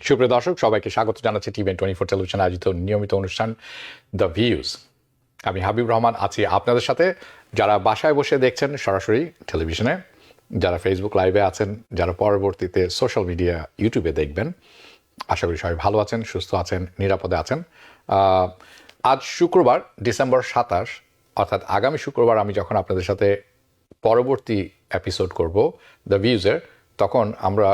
সুপ্রিয় দর্শক, সবাইকে স্বাগত জানাচ্ছি TVN24 টেলিভিশন আয়োজিত নিয়মিত অনুষ্ঠান দ্য ভিউজ। আমি হাবিব রহমান আছি আপনাদের সাথে। যারা বাসায় বসে দেখছেন সরাসরি টেলিভিশনে, যারা ফেসবুক লাইভে আছেন, যারা পরবর্তীতে সোশ্যাল মিডিয়া ইউটিউবে দেখবেন, আশা করি সবাই ভালো আছেন, সুস্থ আছেন, নিরাপদে আছেন। আজ শুক্রবার ডিসেম্বর 27, অর্থাৎ আগামী শুক্রবার আমি যখন আপনাদের সাথে পরবর্তী এপিসোড করব দ্য ভিউজের, তখন আমরা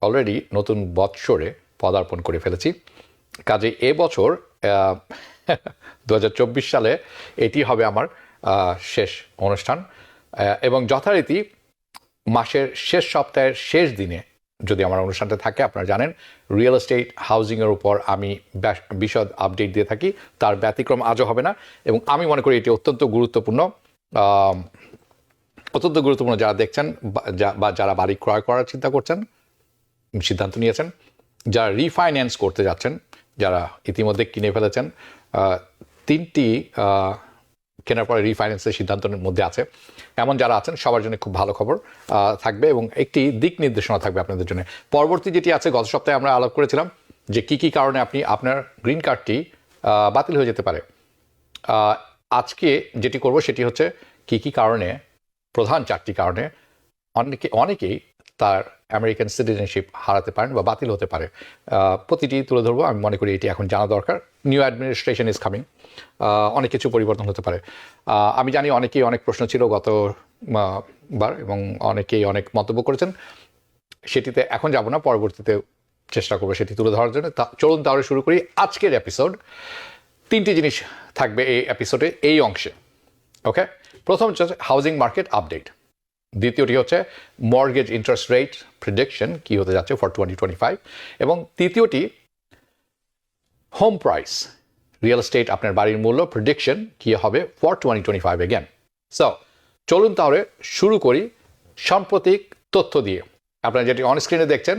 অলরেডি নতুন বৎসরে পদার্পণ করে ফেলেছি। কাজে এবছর 2024 সালে এটি হবে আমার শেষ অনুষ্ঠান, এবং যথারীতি মাসের শেষ সপ্তাহের শেষ দিনে যদি আমার অনুষ্ঠানটা থাকে, আপনারা জানেন রিয়েল এস্টেট হাউজিংয়ের উপর আমি বিশদ আপডেট দিয়ে থাকি, তার ব্যতিক্রম আজও হবে না। এবং আমি মনে করি এটি অত্যন্ত গুরুত্বপূর্ণ যারা দেখছেন বা যারা বাড়ি ক্রয় করার চিন্তা করছেন, সিদ্ধান্ত নিয়েছেন, যারা রিফাইন্যান্স করতে যাচ্ছেন, যারা ইতিমধ্যে কিনে ফেলেছেন, 3টি কেনার পরে রিফাইন্যান্সের সিদ্ধান্তের মধ্যে আছে, এমন যারা আছেন সবার জন্য খুব ভালো খবর থাকবে এবং একটি দিক নির্দেশনা থাকবে আপনাদের জন্য। পরবর্তী যেটি আছে, গত সপ্তাহে আমরা আলাপ করেছিলাম যে কী কারণে আপনার গ্রিন কার্ডটি বাতিল হয়ে যেতে পারে। আজকে যেটি করব সেটি হচ্ছে কী কারণে, প্রধান 4টি কারণে অনেকেই তার আমেরিকান সিটিজেনশিপ হারাতে পারেন বা বাতিল হতে পারে। প্রতিটি তুলে ধরবো। আমি মনে করি এটি এখন জানা দরকার। নিউ অ্যাডমিনিস্ট্রেশন ইজ কামিং, অনেক কিছু পরিবর্তন হতে পারে। আমি জানি অনেকেই অনেক প্রশ্ন ছিল গতবার এবং অনেকেই অনেক মন্তব্য করেছেন, সেটিতে এখন যাব না, পরবর্তীতে চেষ্টা করবো সেটি তুলে ধরার জন্য। চলুন তাহলে শুরু করি আজকের এপিসোড। 3টি জিনিস থাকবে এই এপিসোডে, এই অংশে। ওকে, প্রথম হচ্ছে হাউজিং মার্কেট আপডেট, দ্বিতীয়টি হচ্ছে মর্গেজ ইন্টারেস্ট রেট প্রেডিকশন কী হতে যাচ্ছে ফর 2025, এবং তৃতীয়টি হোম প্রাইস, রিয়েল এস্টেট আপনার বাড়ির মূল্য প্রেডিকশন কী হবে ফর 2025 এগেন। সো চলুন তাহলে শুরু করি সাম্প্রতিক তথ্য দিয়ে। আপনারা যেটি অন স্ক্রিনে দেখছেন,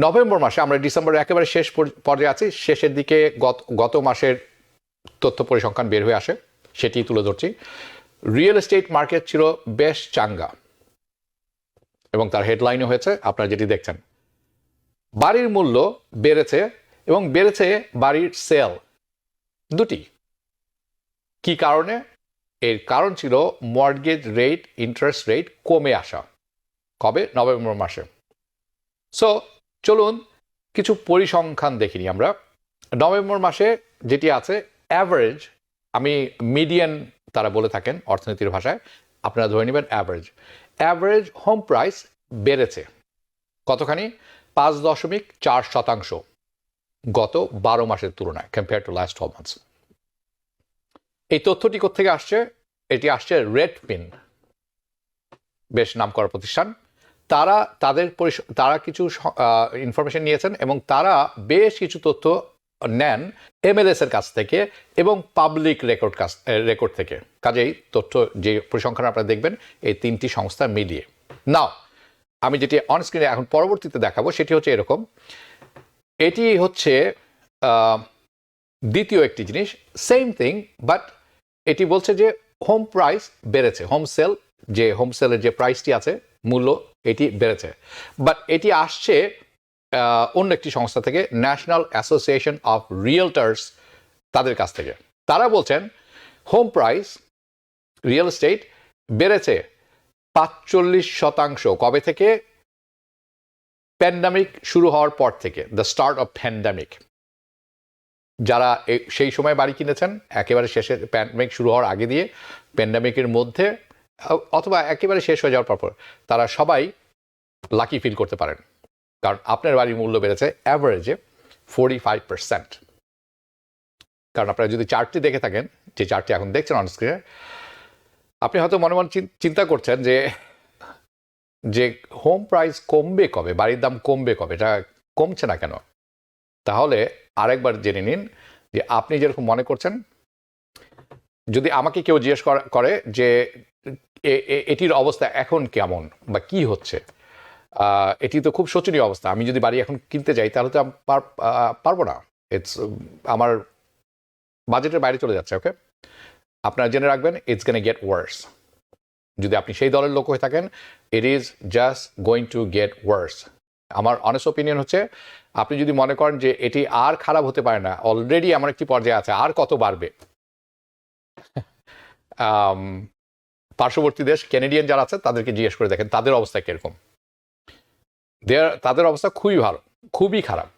নভেম্বর মাসে, আমরা ডিসেম্বরের একেবারে শেষ পর্যায়ে আছি, শেষের দিকে গত মাসের তথ্য পরিসংখ্যান বের হয়ে আসে, সেটি তুলে ধরছি। রিয়েল এস্টেট মার্কেট ছিল বেশ চাঙ্গা এবং তার হেডলাইনও হয়েছে আপনারা যেটি দেখছেন। বাড়ির মূল্য বেড়েছে এবং বেড়েছে বাড়ির সেল, দুটি। কি কারণে? এর কারণ ছিল মর্গেজ রেট, ইন্টারেস্ট রেট কমে আসা। কবে? নভেম্বর মাসে। সো চলুন কিছু পরিসংখ্যান দেখিনি আমরা। নভেম্বর মাসে যেটি আছে অ্যাভারেজ, আমি মিডিয়ান তারা বলে থাকেন অর্থনীতির ভাষায়, আপনারা ধরে নেবেন অ্যাভারেজ হোম প্রাইস বেড়েছে কতখানি? 5.4% গত 12 মাসের তুলনায়, কম্পেয়ার টু লাস্ট 12 মান্থস। এই তথ্যটি কোত্থেকে আসছে? এটি আসছে রেডফিন, বেশ নামকরা প্রতিষ্ঠান। তারা কিছু ইনফরমেশন নিয়েছেন এবং তারা বেশ কিছু তথ্য নেন MLS এর কাছ থেকে এবং পাবলিক রেকর্ড থেকে। কাজেই তথ্য যে পরিসংখ্যান আপনারা দেখবেন এই 3টি সংস্থা মিলিয়ে। নাও আমি যেটি অন স্ক্রিনে এখন পরবর্তীতে দেখাবো সেটি হচ্ছে এরকম। এটি হচ্ছে দ্বিতীয় একটি জিনিস, সেম থিং, বাট এটি বলছে যে হোম প্রাইস বেড়েছে, হোম সেলের যে প্রাইসটি আছে, মূল্য, এটি বেড়েছে। বাট এটি আসছে অন্য একটি সংস্থা থেকে, ন্যাশনাল অ্যাসোসিয়েশন অফ রিয়েলটার্স, তাদের কাছ থেকে। তারা বলছেন হোম প্রাইস, রিয়েল এস্টেট বেড়েছে 45%। কবে থেকে? প্যান্ডামিক শুরু হওয়ার পর থেকে, দ্য স্টার্ট অফ প্যান্ডামিক। যারা সেই সময় বাড়ি কিনেছেন একেবারে শেষে, প্যান্ডামিক শুরু হওয়ার আগে দিয়ে, প্যান্ডামিকের মধ্যে অথবা একেবারে শেষ হয়ে যাওয়ার পর, তারা সবাই লাকি ফিল করতে পারেন, কারণ আপনার বাড়ির মূল্য বেড়েছে অ্যাভারেজে 45%। কারণ আপনারা যদি চার্টটি দেখে থাকেন, যে চার্টটি এখন দেখছেন অন স্ক্রিনে, আপনি হয়তো মনে মনে চিন্তা করছেন যে হোম প্রাইস কমবে কবে, বাড়ির দাম কমবে কবে, এটা কমছে না কেন? তাহলে আরেকবার জেনে নিন যে আপনি যেরকম মনে করছেন, যদি আমাকে কেউ জিজ্ঞেস করে যে এটির অবস্থা এখন কেমন বা কি হচ্ছে, এটি তো খুব শোচনীয় অবস্থা, আমি যদি বাড়ি এখন কিনতে যাই তাহলে তো পারবো না, আমার বাজেটের বাইরে চলে যাচ্ছে। ওকে, আপনারা জেনে রাখবেন, ইটস গোনা গেট ওয়ার্স। যদি আপনি সেই দলের লোক হয়ে থাকেন, it is just going to get worse. আমার অনেস্ট ওপিনিয়ন হচ্ছে আপনি যদি মনে করেন যে এটি আর খারাপ হতে পারে না, অলরেডি এমন একটি পর্যায়ে আছে, আর কত বাড়বে, পার্শ্ববর্তী দেশ ক্যানাডিয়ান যারা আছে তাদেরকে জিজ্ঞেস করে দেখেন তাদের অবস্থা কিরকম। তাদের অবস্থা খুবই ভালো, খুবই খারাপ।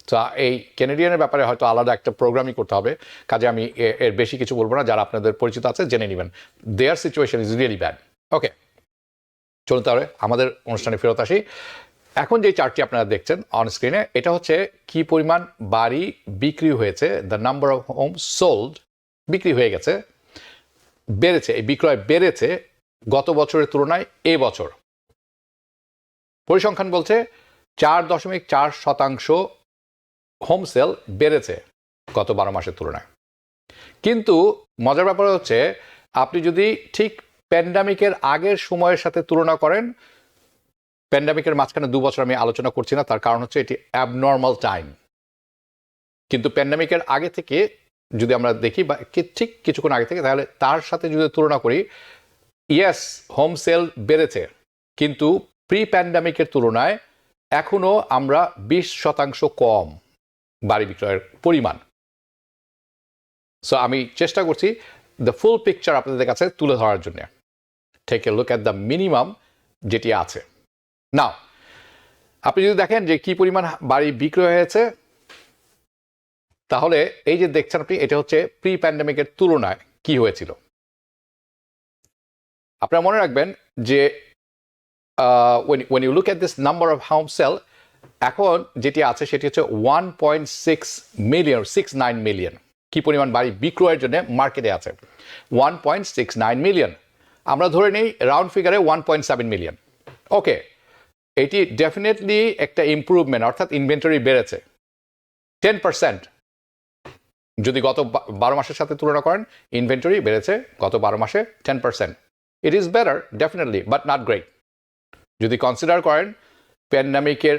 তো এই ক্যানাডিয়ানের ব্যাপারে হয়তো আলাদা একটা প্রোগ্রামই করতে হবে, কাজে আমি এর বেশি কিছু বলবো না, যারা আপনাদের পরিচিত আছে জেনে নেবেন। দেয়ার সিচুয়েশন ইজ রিয়েলি ব্যাড। ওকে, চলুন তাহলে আমাদের অনুষ্ঠানে ফেরত আসি। এখন যে চার্টটি আপনারা দেখছেন অন স্ক্রিনে, এটা হচ্ছে কি পরিমাণ বাড়ি বিক্রি হয়েছে, the number of home sold, বিক্রি হয়ে গেছে, বেড়েছে, এই বিক্রয় বেড়েছে গত বছরের তুলনায় এ বছর। পরিসংখ্যান বলছে 4.4% হোম সেল বেড়েছে গত 12 মাসের তুলনায়। কিন্তু মজার ব্যাপার হচ্ছে, আপনি যদি ঠিক প্যান্ডামিকের আগের সময়ের সাথে তুলনা করেন, প্যান্ডামিকের মাঝখানে 2 বছর আমি আলোচনা করছি না, তার কারণ হচ্ছে এটি অ্যাবনর্মাল টাইম। কিন্তু প্যান্ডামিকের আগে থেকে যদি আমরা দেখি, বা ঠিক কিছুক্ষণ আগে থেকে, তাহলে তার সাথে যদি তুলনা করি, ইয়েস হোম সেল বেড়েছে, কিন্তু প্রি প্যান্ডামিকের তুলনায় এখনও আমরা 20% কম বাড়ি বিক্রয়ের পরিমাণ। সো আমি চেষ্টা করছি দ্য ফুল পিকচার আপনাদের কাছে তুলে ধরার জন্য। Take a look at the minimum যেটি আছে। নাও আপনি যদি দেখেন যে কি পরিমাণ বাড়ি বিক্রয় হয়েছে, তাহলে এই যে দেখছেন আপনি, এটা হচ্ছে প্রি প্যান্ডামিকের তুলনায় কি হয়েছিল। আপনারা মনে রাখবেন যে when you look at this number of home sale, এখন যেটি আছে সেটি হচ্ছে 1.69 মিলিয়ন। কি পরিমাণ বাড়ি বিক্রয়ের জন্য মার্কেটে আছে? 1.69 মিলিয়ন। আমরা ধরে নিই রাউন্ড ফিগারে 1.7 মিলিয়ন। ওকে, এটি ডেফিনেটলি একটা ইমপ্রুভমেন্ট, অর্থাৎ ইনভেন্টরি বেড়েছে 10%। যদি গত 12 মাসের সাথে তুলনা করেন, ইনভেন্টরি বেড়েছে গত 12 মাসে 10%। It is better definitely, but not great. যদি কনসিডার করেন প্যান্ডামিকের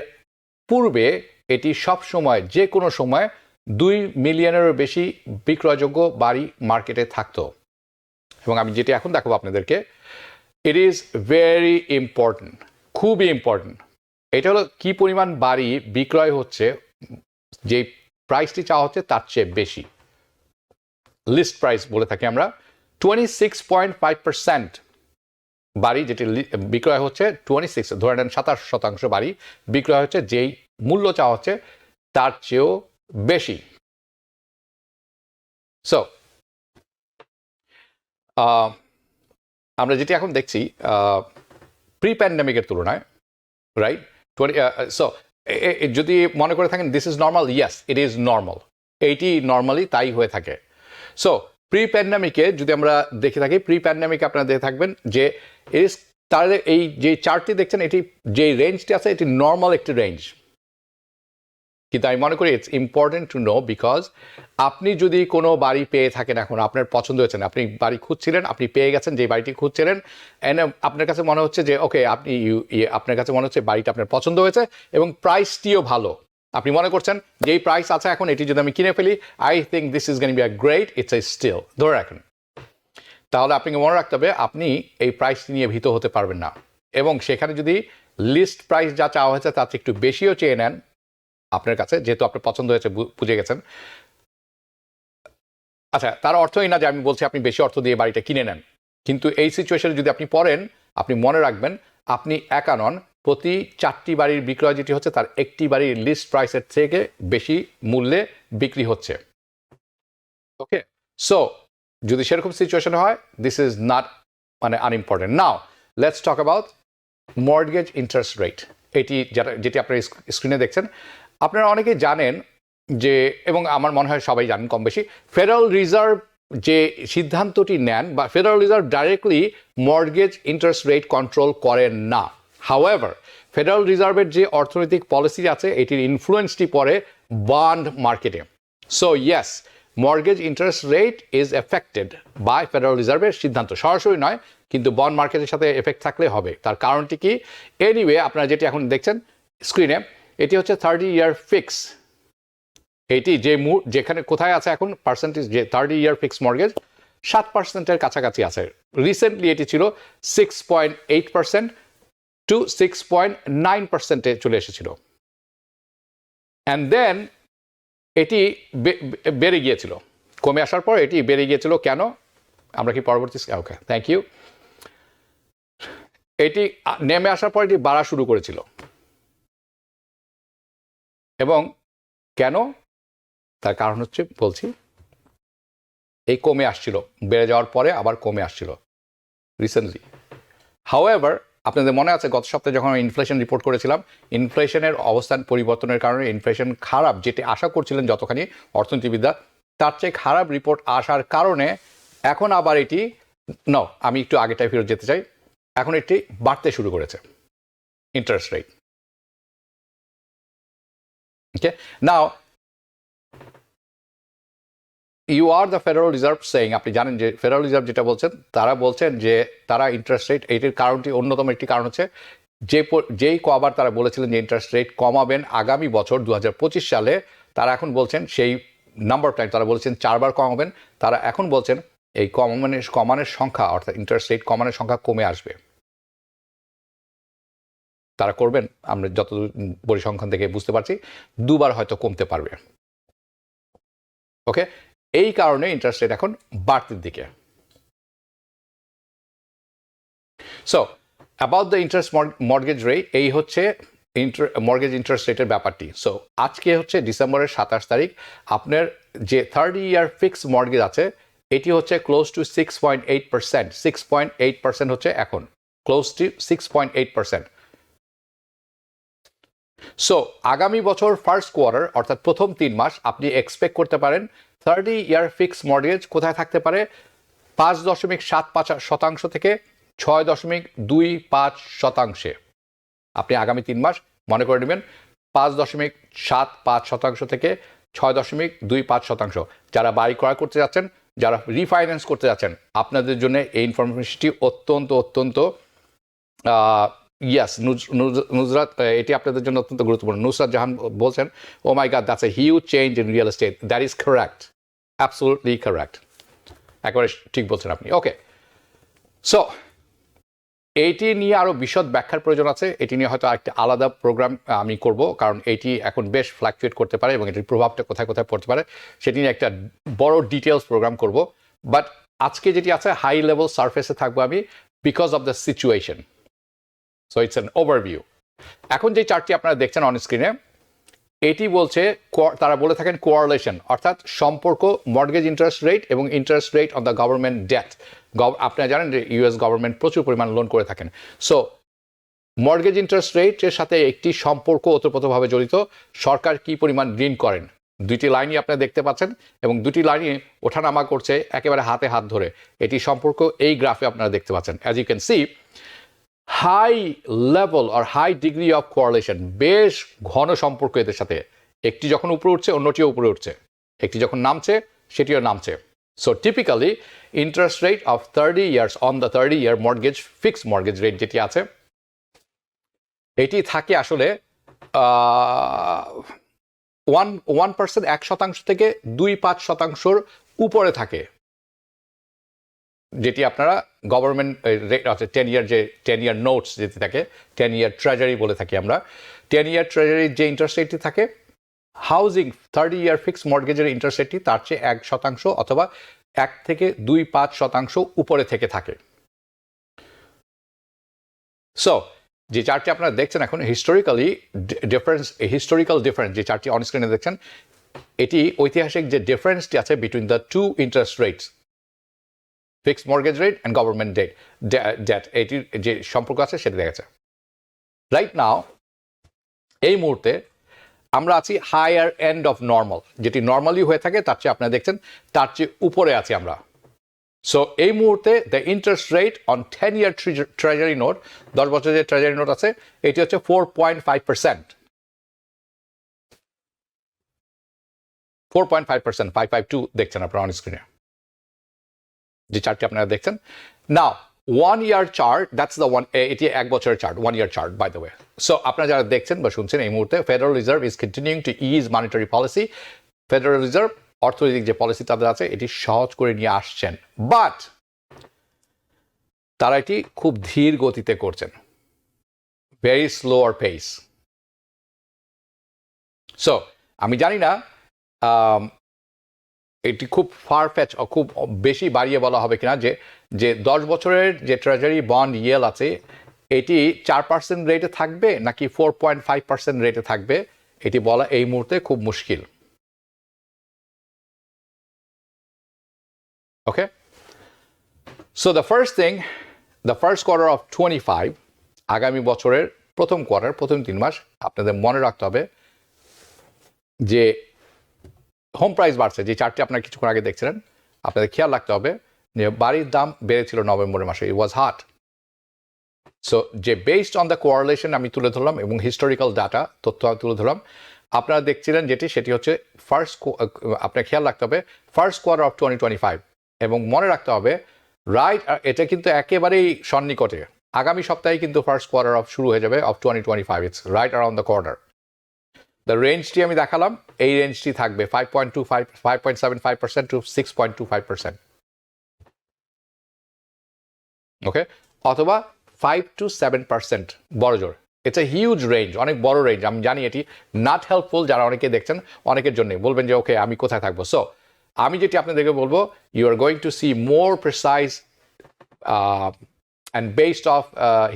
পূর্বে এটি সব সময়, যে কোনো সময় 2 মিলিয়নেরও বেশি বিক্রয়যোগ্য বাড়ি মার্কেটে থাকতো। এবং আমি যেটি এখন দেখাবো আপনাদেরকে, ইট ইজ ভেরি ইম্পর্টেন্ট, খুবই ইম্পর্টেন্ট। এটা হলো কি পরিমাণ বাড়ি বিক্রয় হচ্ছে, যে প্রাইসটি চাওয়া হচ্ছে তার চেয়ে বেশি, লিস্ট প্রাইস বলে থাকি আমরা। 26.5% বাড়ি যেটি বিক্রয় হচ্ছে, 26 ধরে নেন 27% বাড়ি বিক্রয় হচ্ছে, যেই মূল্য চাওয়া হচ্ছে তার চেয়েও বেশি। সো আমরা যেটি এখন দেখছি প্রি প্যান্ডামিকের তুলনায়, রাইট? সো যদি মনে করে থাকেন this is normal, yes it is normal, eighty normally তাই হয়ে থাকে। সো প্রি প্যান্ডামিকে যদি আমরা দেখে থাকি, প্রি প্যান্ডামিকে আপনারা দেখে থাকবেন যে তাহলে এই যে চার্টটি দেখছেন, এটি যে রেঞ্জটি আছে এটি নর্মাল একটি রেঞ্জ। কিন্তু আমি মনে করি it's important to know, because আপনি যদি কোনো বাড়ি পেয়ে থাকেন, এখন আপনার পছন্দ হয়েছে, আপনি বাড়ি খুঁজছিলেন, আপনি পেয়ে গেছেন যে বাড়িটি খুঁজছিলেন, এন্ড আপনার কাছে মনে হচ্ছে যে ওকে, আপনার কাছে মনে হচ্ছে বাড়িটা আপনার পছন্দ হয়েছে এবং প্রাইসটিও ভালো, আপনি মনে করছেন যে এই প্রাইস আছে এখন, এটি যদি আমি কিনে ফেলি, I think this is going to be a great, it's a steal, ধরে রাখেন। তাহলে আপনাকে মনে রাখতে হবে আপনি এই প্রাইসটি নিয়ে ভীত হতে পারবেন না, এবং সেখানে যদি লিস্ট প্রাইস যা চাওয়া হয়েছে তার চেয়ে একটু বেশিও চেয়ে নেন আপনার কাছে, যেহেতু আপনার পছন্দ হয়েছে, বুঝে গেছেন, আচ্ছা, তার অর্থই না যে আমি বলছি আপনি বেশি অর্থ দিয়ে বাড়িটা কিনে নেন। কিন্তু এই সিচুয়েশনে যদি আপনি পড়েন, আপনি মনে রাখবেন আপনি একা নন, প্রতি 4টি বাড়ির বিক্রয় যেটি হচ্ছে তার একটি বাড়ির লিস্ট প্রাইসের থেকে বেশি মূল্যে বিক্রি হচ্ছে। ওকে, সো যদি সেরকম সিচুয়েশন হয়, দিস ইজ নট মানে unimportant. Now let's talk about mortgage interest rate. এটি যেটি আপনারা স্ক্রিনে দেখছেন, আপনারা অনেকেই জানেন যে, এবং আমার মনে হয় সবাই জানেন কম বেশি, ফেডারেল রিজার্ভ যে সিদ্ধান্তটি নেন, বা federal reserve directly mortgage interest rate control করেন না। হাউএভার ফেডারেল রিজার্ভের যে অর্থনৈতিক পলিসি আছে, এটির ইনফ্লুয়েন্সটি পড়ে বন্ড মার্কেটে। So yes, mortgage interest rate is affected by federal রিজার্ভের সিদ্ধান্ত, সরাসরি নয়, কিন্তু বন্ড মার্কেটের সাথে এফেক্ট থাকলে হবে। তার কারণটি কি? এনিওয়ে, আপনারা যেটি এখন দেখছেন স্ক্রিনে, এটি হচ্ছে 30-year ফিক্স। এটি যেখানে কোথায় আছে এখন পার্সেন্টেজ, যে 30-year ফিক্স মর্টগেজ 7%-এর কাছাকাছি আছে। রিসেন্টলি এটি ছিল 6.8% to 6.9%-এ চলে এসেছিল। অ্যান্ড দেন এটি বেড়ে গিয়েছিল, কমে আসার পর এটি বেড়ে গিয়েছিল কেন? আমরা কি পরবর্তী, ওকে থ্যাংক ইউ। এটি নেমে আসার পর এটি বাড়া শুরু করেছিল, এবং কেন তার কারণ হচ্ছে বলছি, এই কমে আসছিল, বেড়ে যাওয়ার পরে আবার কমে আসছিল রিসেন্টলি। হাউএভার, আপনাদের মনে আছে গত সপ্তাহে যখন ইনফ্লেশন রিপোর্ট করেছিলাম, ইনফ্লেশনের অবস্থান পরিবর্তনের কারণে ইনফ্লেশন খারাপ, যেটি আশা করছিলেন যতখানি অর্থনীতিবিদরা, তার চেয়ে খারাপ রিপোর্ট আসার কারণে এখন আবার এটি আমি একটু আগেটাই ফেরত যেতে চাই, এখন এটি বাড়তে শুরু করেছে interest rate. Okay, now you are the federal reserve saying, আপনি জানেন যে ফেডারেল রিজার্ভ যেটা বলছেন, তারা বলছেন যে তারা ইন্টারেস্ট রেট, এইটির কারণটি, অন্যতম একটি কারণ হচ্ছে যেই কবার তারা বলেছিলেন যে ইন্টারেস্ট রেট কমাবেন আগামী বছর 2025 সালে, তারা এখন বলছেন সেই নাম্বার টাইম, তারা বলেছেন 4 বার কমাবেন, তারা এখন বলছেন এই কমানোর সংখ্যা, অর্থাৎ ইন্টারেস্ট রেট কমানোর সংখ্যা কমে আসবে। তারা করবেন, আমরা যত পরিসংখ্যান থেকে বুঝতে পারছি 2 বার হয়তো কমতে পারবে। ওকে, এই কারণে ইন্টারেস্ট রেট এখন বাড়তির দিকে। So about the interest mortgage rate, এই হচ্ছে মর্গেজ ইন্টারেস্ট রেটের ব্যাপারটি। সো আজকে হচ্ছে ডিসেম্বরের 27 তারিখ, আপনার যে 30 ইয়ার ফিক্স মর্গেজ আছে এটি হচ্ছে ক্লোজ টু 6.8%। 6.8% হচ্ছে এখন, ক্লোজ টু 6.8%। সো আগামী বছর ফার্স্ট কোয়ার্টার, অর্থাৎ প্রথম 3 মাস আপনি এক্সপেক্ট করতে পারেন 30 ইয়ার ফিক্স মর্গেজ কোথায় থাকতে পারে, 5.75% থেকে 6.25%। আপনি আগামী 3 মাস মনে করে নেবেন 5.75% থেকে 6.25%। যারা বাড়ি ক্রয় করতে যাচ্ছেন, যারা রিফাইন্যান্স করতে যাচ্ছেন, আপনাদের জন্য এই ইনফরমেশনটি অত্যন্ত অত্যন্ত ইয়াস নুসরাত, এটি আপনাদের জন্য অত্যন্ত গুরুত্বপূর্ণ। নুসরাত জাহান বলছেন, oh my god, that's a huge change in real estate. That is correct, absolutely correct, একেবারে ঠিক বলছেন আপনি। ওকে, সো এইটি নিয়ে আরও বিশদ ব্যাখ্যার প্রয়োজন আছে, এটি নিয়ে হয়তো আরেকটি আলাদা প্রোগ্রাম আমি করব, কারণ এটি এখন বেশ ফ্ল্যাকচুয়েট করতে পারে এবং এটির প্রভাবটা কোথায় কোথায় পড়তে পারে সেটি নিয়ে একটা বড় ডিটেলস প্রোগ্রাম করব। বাট আজকে যেটি আছে হাই লেভেল সারফেসে থাকবো আমি, because of the situation. So it's an overview. এখন যে চার্টটি আপনারা দেখছেন অন স্ক্রিনে, এটি বলছে, তারা বলে থাকেন কোয়ারলেশন, অর্থাৎ সম্পর্ক মর্গেজ ইন্টারেস্ট রেট এবং interest rate on the government debt. আপনারা জানেন যে ইউএস গভর্নমেন্ট প্রচুর পরিমাণ লোন করে থাকেন। সো মর্গেজ ইন্টারেস্ট রেটের সাথে একটি সম্পর্ক ওতপ্রোতভাবে জড়িত, সরকার কি পরিমাণ ঋণ করেন। দুইটি লাইনই আপনারা দেখতে পাচ্ছেন এবং দুটি লাইনই ওঠানামা করছে একেবারে হাতে হাত ধরে। এটি সম্পর্ক এই গ্রাফে আপনারা দেখতে পাচ্ছেন। As you can see, high level আর হাই ডিগ্রি অফ কোয়ারলেশন, বেশ ঘন সম্পর্ক এদের সাথে। একটি যখন উপরে উঠছে অন্যটিও উপরে উঠছে, একটি যখন নামছে সেটিও নামছে। So typically interest rate of 30 years on the 30 year mortgage, fixed mortgage rate যেটি আছে, এটি থাকে আসলে 1%, 1% থেকে 2-5% উপরে থাকে, যেটি আপনারা গভর্নমেন্ট রেট আছে 10 ইয়ার, যে 10 ইয়ার নোটস যেটি থাকে, 10 ইয়ার ট্রেজারি বলে থাকি আমরা, 10 ইয়ার ট্রেজারির যে ইন্টারেস্ট রেটটি থাকে, হাউজিং 30 ইয়ার ফিক্স মর্গেজের ইন্টারেস্ট রেটটি তার চেয়ে 1% অথবা 1 থেকে 2-5% উপরে থেকে থাকে। সো যে চার্টটি আপনারা দেখছেন এখন, হিস্টোরিক্যাল ডিফারেন্স, যে চার্টটি অন স্ক্রিনে দেখছেন, এটি ঐতিহাসিক যে ডিফারেন্সটি আছে between the two interest rates, fixed mortgage rate and government debt, এটির যে সম্পর্ক আছে সেটা দেখা যাচ্ছে। রাইট নাও এই মুহূর্তে আমরা আছি হায়ার এন্ড অফ নর্মাল, যেটি নর্মালি হয়ে থাকে তার চেয়ে আপনারা দেখছেন তার চেয়ে উপরে আছি আমরা। সো এই মুহূর্তে the interest rate on 10 year treasury note, 10 বছরের যে ট্রেজারি নোট আছে, এটি হচ্ছে 4.5%। 4.5%, 552 দেখছেন আপনারা অন স্ক্রিনে যে চার্টটি আপনারা দেখছেন। Now 1 year chart, that's the one, এটি 1 বছরের চার্ট, 1 year chart by the way. So আপনারা যারা দেখছেন বা শুনছেন, এই মুহূর্তে federal reserve is continuing to ease monetary policy. Federal reserve অর্থনৈতিক যে পলিসি তাদের আছে এটি সহজ করে নিয়ে আসছেন, বাট তারা এটি খুব ধীর গতিতে করছেন, ভেরি স্লোয়ার পেস। সো আমি জানি না এটি খুব ফার ফ্যাচ খুব বেশি বাড়িয়ে বলা হবে কিনা যে 10 বছরের যে ট্রেজারি বন্ড ইয়েল আছে এটি 4% রেটে থাকবে নাকি 4.5% রেটে থাকবে, এটি বলা এই মুহূর্তে খুব মুশকিল। Okay, so the first quarter of 25, আগামী বছরের প্রথম কোয়ার্টার, প্রথম 3 মাস আপনাদের মনে রাখতে হবে যে হোম প্রাইস বাড়ছে, যে চার্টটি আপনারা কিছুক্ষণ আগে দেখছিলেন, আপনাদের খেয়াল রাখতে হবে যে বাড়ির দাম বেড়েছিল নভেম্বরের মাসে, ইট ওয়াজ হট। সো যে বেসড অন দ্য কোয়ারলেশন আমি তুলে ধরলাম এবং হিস্টোরিক্যাল ডাটা তথ্য তুলে ধরলাম, আপনারা দেখছিলেন সেটি হচ্ছে আপনার খেয়াল রাখতে হবে ফার্স্ট কোয়ার্টার অফ 2025, এবং মনে রাখতে হবে রাইট, এটা কিন্তু একেবারেই সন্নিকটে, আগামী সপ্তাহে কিন্তু ফার্স্ট কোয়ার্টার অফ শুরু হয়ে যাবে of 2025, it's right around the quarter. The রেঞ্জটি আমি দেখালাম, এই রেঞ্জটি থাকবে 5.75% টু 6.25%, ওকে, অথবা 5 to 7% বড় জোর। ইটস এ হিউজ রেঞ্জ, অনেক বড় রেঞ্জ। আমি জানি এটি নট হেল্পফুল, যারা অনেকে দেখছেন অনেকের জন্য বলবেন যে ওকে আমি কোথায় থাকবো। সো আমি যেটি আপনাদেরকে বলবো, you are going to see more precise and based of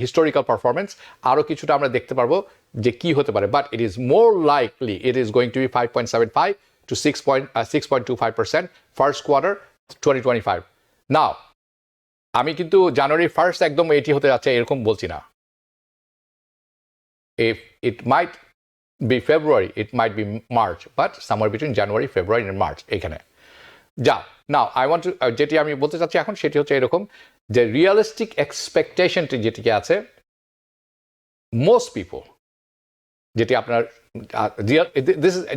historical performance, আরও কিছুটা আমরা দেখতে পারবো যে কি হতে পারে, but it is more likely it is going to be 5.75 to 6.25% first quarter 2025। Now আমি কিন্তু জানুয়ারি 1 একদম এটি হতে যাচ্ছে এরকম বলছি না। If it might be February, it might be March, but somewhere between January, February and March এখানে যাও। নাও আই ওয়ান্ট টু, যেটি আমি বলতে চাচ্ছি এখন সেটি হচ্ছে এরকম যে রিয়েলিস্টিক এক্সপেকটেশনটি যেটিকে আছে, মোস্ট পিপল, যেটি আপনার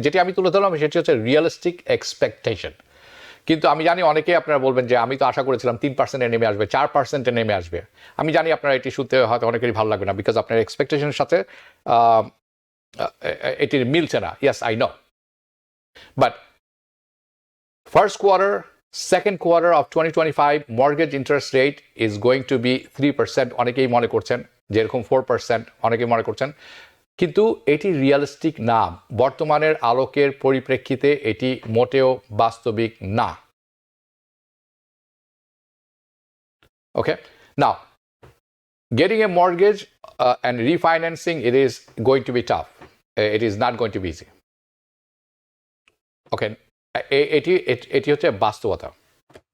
যেটি আমি তুলে ধরলাম সেটি হচ্ছে রিয়েলিস্টিক এক্সপেকটেশন। কিন্তু আমি জানি অনেকে আপনারা বলবেন যে আমি তো আশা করেছিলাম 3% নেমে আসবে, 4% নেমে আসবে। আমি জানি আপনারা এটি শুনতে হয়তো অনেকেরই ভালো লাগবে না, বিকজ আপনার এক্সপেকটেশনের সাথে এটির মিলছে না। Yes, I know, but first quarter, second quarter of 2025 mortgage interest rate is going to be 3%, অনেকেই মনে করছেন, যেরকম 4% অনেকেই মনে করছেন, কিন্তু এটি রিয়েলিস্টিক না, বর্তমানের আলোকের পরিপ্রেক্ষিতে এটি মোটেও বাস্তবিক না। ওকে, নাও getting a mortgage and refinancing, it is going to be tough, it is not going to be easy. ওকে, এটি হচ্ছে বাস্তবতা।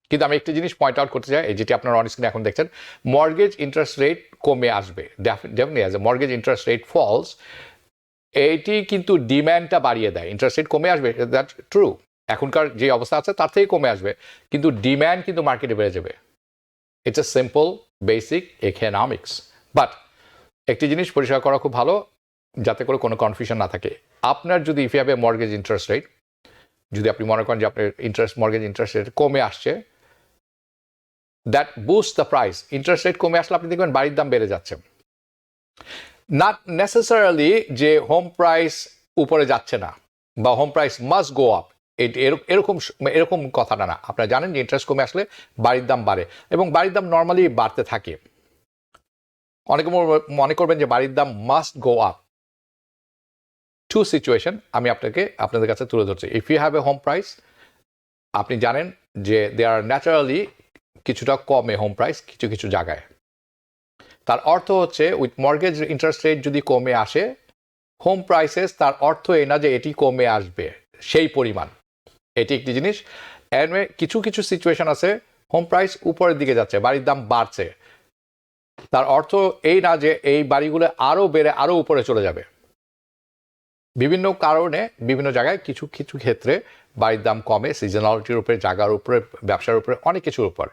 কিন্তু আমি একটি জিনিস পয়েন্ট আউট করতে চাই, যেটি আপনারা অন স্ক্রিনে এখন দেখছেন, মর্গেজ ইন্টারেস্ট রেট কমে আসবে definitely. As a mortgage interest rate falls, এটি কিন্তু ডিম্যান্ডটা বাড়িয়ে দেয়। ইন্টারেস্ট রেট কমে আসবে, দ্যাট ট্রু, এখনকার যে অবস্থা আছে তার থেকে কমে আসবে, কিন্তু ডিম্যান্ড কিন্তু মার্কেটে বেড়ে যাবে। It's a simple basic economics. But একটি জিনিস পরিষ্কার করা খুব ভালো, যাতে করে কোনো কনফিউশন না থাকে। আপনার যদি if you have a mortgage interest rate, যদি আপনি মনে করেন যে আপনার মর্গেজ ইন্টারেস্ট রেট কমে আসছে, that boost the price. Interest rate কমে আসলে আপনি দেখবেন বাড়ির দাম বেড়ে যাচ্ছে। নট নেসেসারিলি যে হোম প্রাইস উপরে যাচ্ছে না বা home price must go up, এরকম কথাটা না। আপনারা জানেন যে ইন্টারেস্ট কমে আসলে বাড়ির দাম বাড়ে, এবং বাড়ির দাম নর্মালি বাড়তে থাকে। অনেকে মনে করবেন যে বাড়ির দাম must go up. Two situation আমি আপনাদের কাছে তুলে ধরছি। If you have a home price, আপনি জানেন যে দে আর ন্যাচারালি কিছুটা কমে হোম প্রাইস কিছু কিছু জায়গায়। তার অর্থ হচ্ছে উইথ মর্গেজ ইন্টারেস্ট রেট যদি কমে আসে হোম প্রাইসেস, তার অর্থ এই না যে এটি কমে আসবে সেই পরিমাণ। এটি একটি জিনিস। কিছু কিছু সিচুয়েশন আছে হোম প্রাইস উপরের দিকে যাচ্ছে, বাড়ির দাম বাড়ছে, তার অর্থ এই না যে এই বাড়িগুলো আরও বেড়ে আরও উপরে চলে যাবে। বিভিন্ন কারণে বিভিন্ন জায়গায় কিছু কিছু ক্ষেত্রে বাড়ির দাম কমে, সিজনালিটির উপরে, জায়গার উপরে, ব্যবসার উপরে, অনেক কিছুর উপর।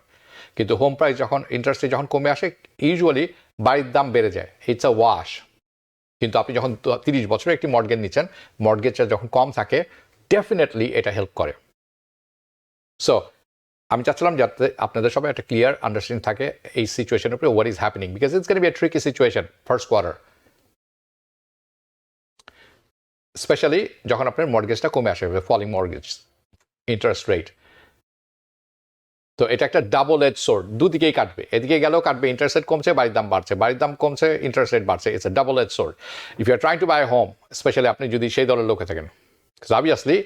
কিন্তু হোম প্রাইস যখন ইন্টারেস্ট রেট যখন কমে আসে, ইউজুয়ালি বাড়ির দাম বেড়ে যায়। It's a wash. কিন্তু আপনি যখন 30 বছরের একটি মর্গেজ নিচ্ছেন, মর্গেজটা যখন কম থাকে, ডেফিনেটলি এটা হেল্প করে। সো আমি চাচ্ছিলাম যাতে আপনাদের সবাই একটা ক্লিয়ার আন্ডারস্ট্যান্ডিং থাকে এই সিচুয়েশনের উপরে, what is happening, because it's gonna be a tricky situation first quarter, specially যখন আপনার মর্গেজটা কমে আসে, ফলিং মর্গেজ ইন্টারেস্ট রেট। তো এটা একটা ডাবল এজ সোর্ড, দুদিকেই কাটবে, এদিকে গেলেও কাটবে। ইন্টারেস্ট রেট কমছে, বাড়ির দাম বাড়ছে, বাড়ির দাম কমছে, ইন্টারেস্ট রেট বাড়ছে। It's a double edge sword. If you are trying to buy home, specially আপনি যদি সেই দলের লোকে থাকেন, অবভিয়াসলি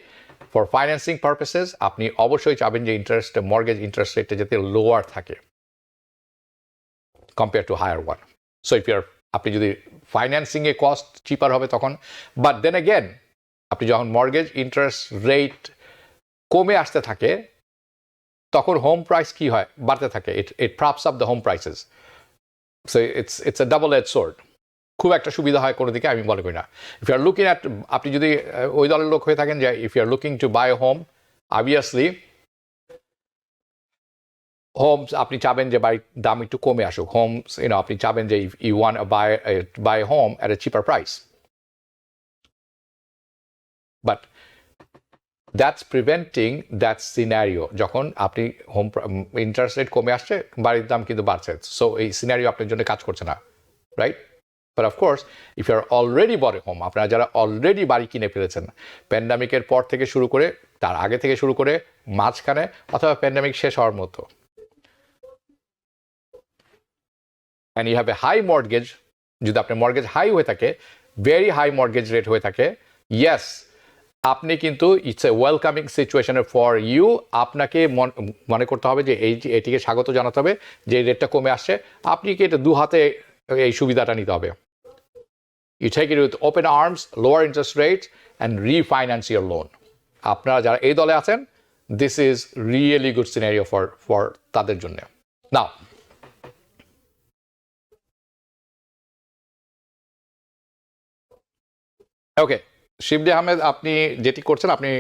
ফর ফাইন্যান্সিং পারপাসেস আপনি অবশ্যই চাবেন যে মর্গেজ ইন্টারেস্ট রেটটা যাতে লোয়ার থাকে compare to higher one. So if your আপনি যদি ফাইন্যান্সিংয়ে কস্ট চিপার হবে তখন, বাট দেন অ্যাগেন আপনি যখন মর্গেজ ইন্টারেস্ট রেট কমে আসতে থাকে তখন হোম প্রাইস কি হয়, বাড়তে থাকে, it props up the home prices. So it's a double edge sword. খুব একটা সুবিধা হয় কোনো দিকে আমি মনে করি না। If you are looking at, আপনি যদি ওই দলের লোক হয়ে থাকেন যে if you are looking to buy home, obviously homes আপনি চাবেন যে বাড়ির দাম একটু কমে আসুক। হোমস আপনি চাবেন যে you want buy home at a cheaper price, but that's preventing that scenario. যখন আপনি হোম ইন্টারেস্ট রেট কমে আসছে, বাড়ির দাম কিন্তু বাড়ছে, সো এই সিনারিও আপনার জন্য কাজ করছে না, right? But of course if you are already বড় হোম, আপনারা যারা অলরেডি বাড়ি কিনে ফেলেছেন প্যান্ডামিকের পর থেকে শুরু করে, তার আগে থেকে শুরু করে, মাঝখানে, অথবা প্যান্ডামিক শেষ হওয়ার মতো, and you have a high mortgage, যদি আপনার মর্গেজ হাই হয়ে থাকে, ভেরি হাই মর্গেজ রেট হয়ে থাকে, ইয়েস আপনি কিন্তু it's a welcoming situation for you. আপনাকে মনে করতে হবে যে এটিকে স্বাগত জানাতে হবে যে রেটটা কমে আসছে, আপনি কি এটা দু হাতে এই সুবিধাটা নিতে হবে। You take it with open arms, lower interest rate and refinance your loan. আপনারা যারা এই দলে আছেন, this is really good scenario for তাদের জন্য। নাও ওকে, শিবলি আহমেদ, আপনি যেটি করছেন, আপনি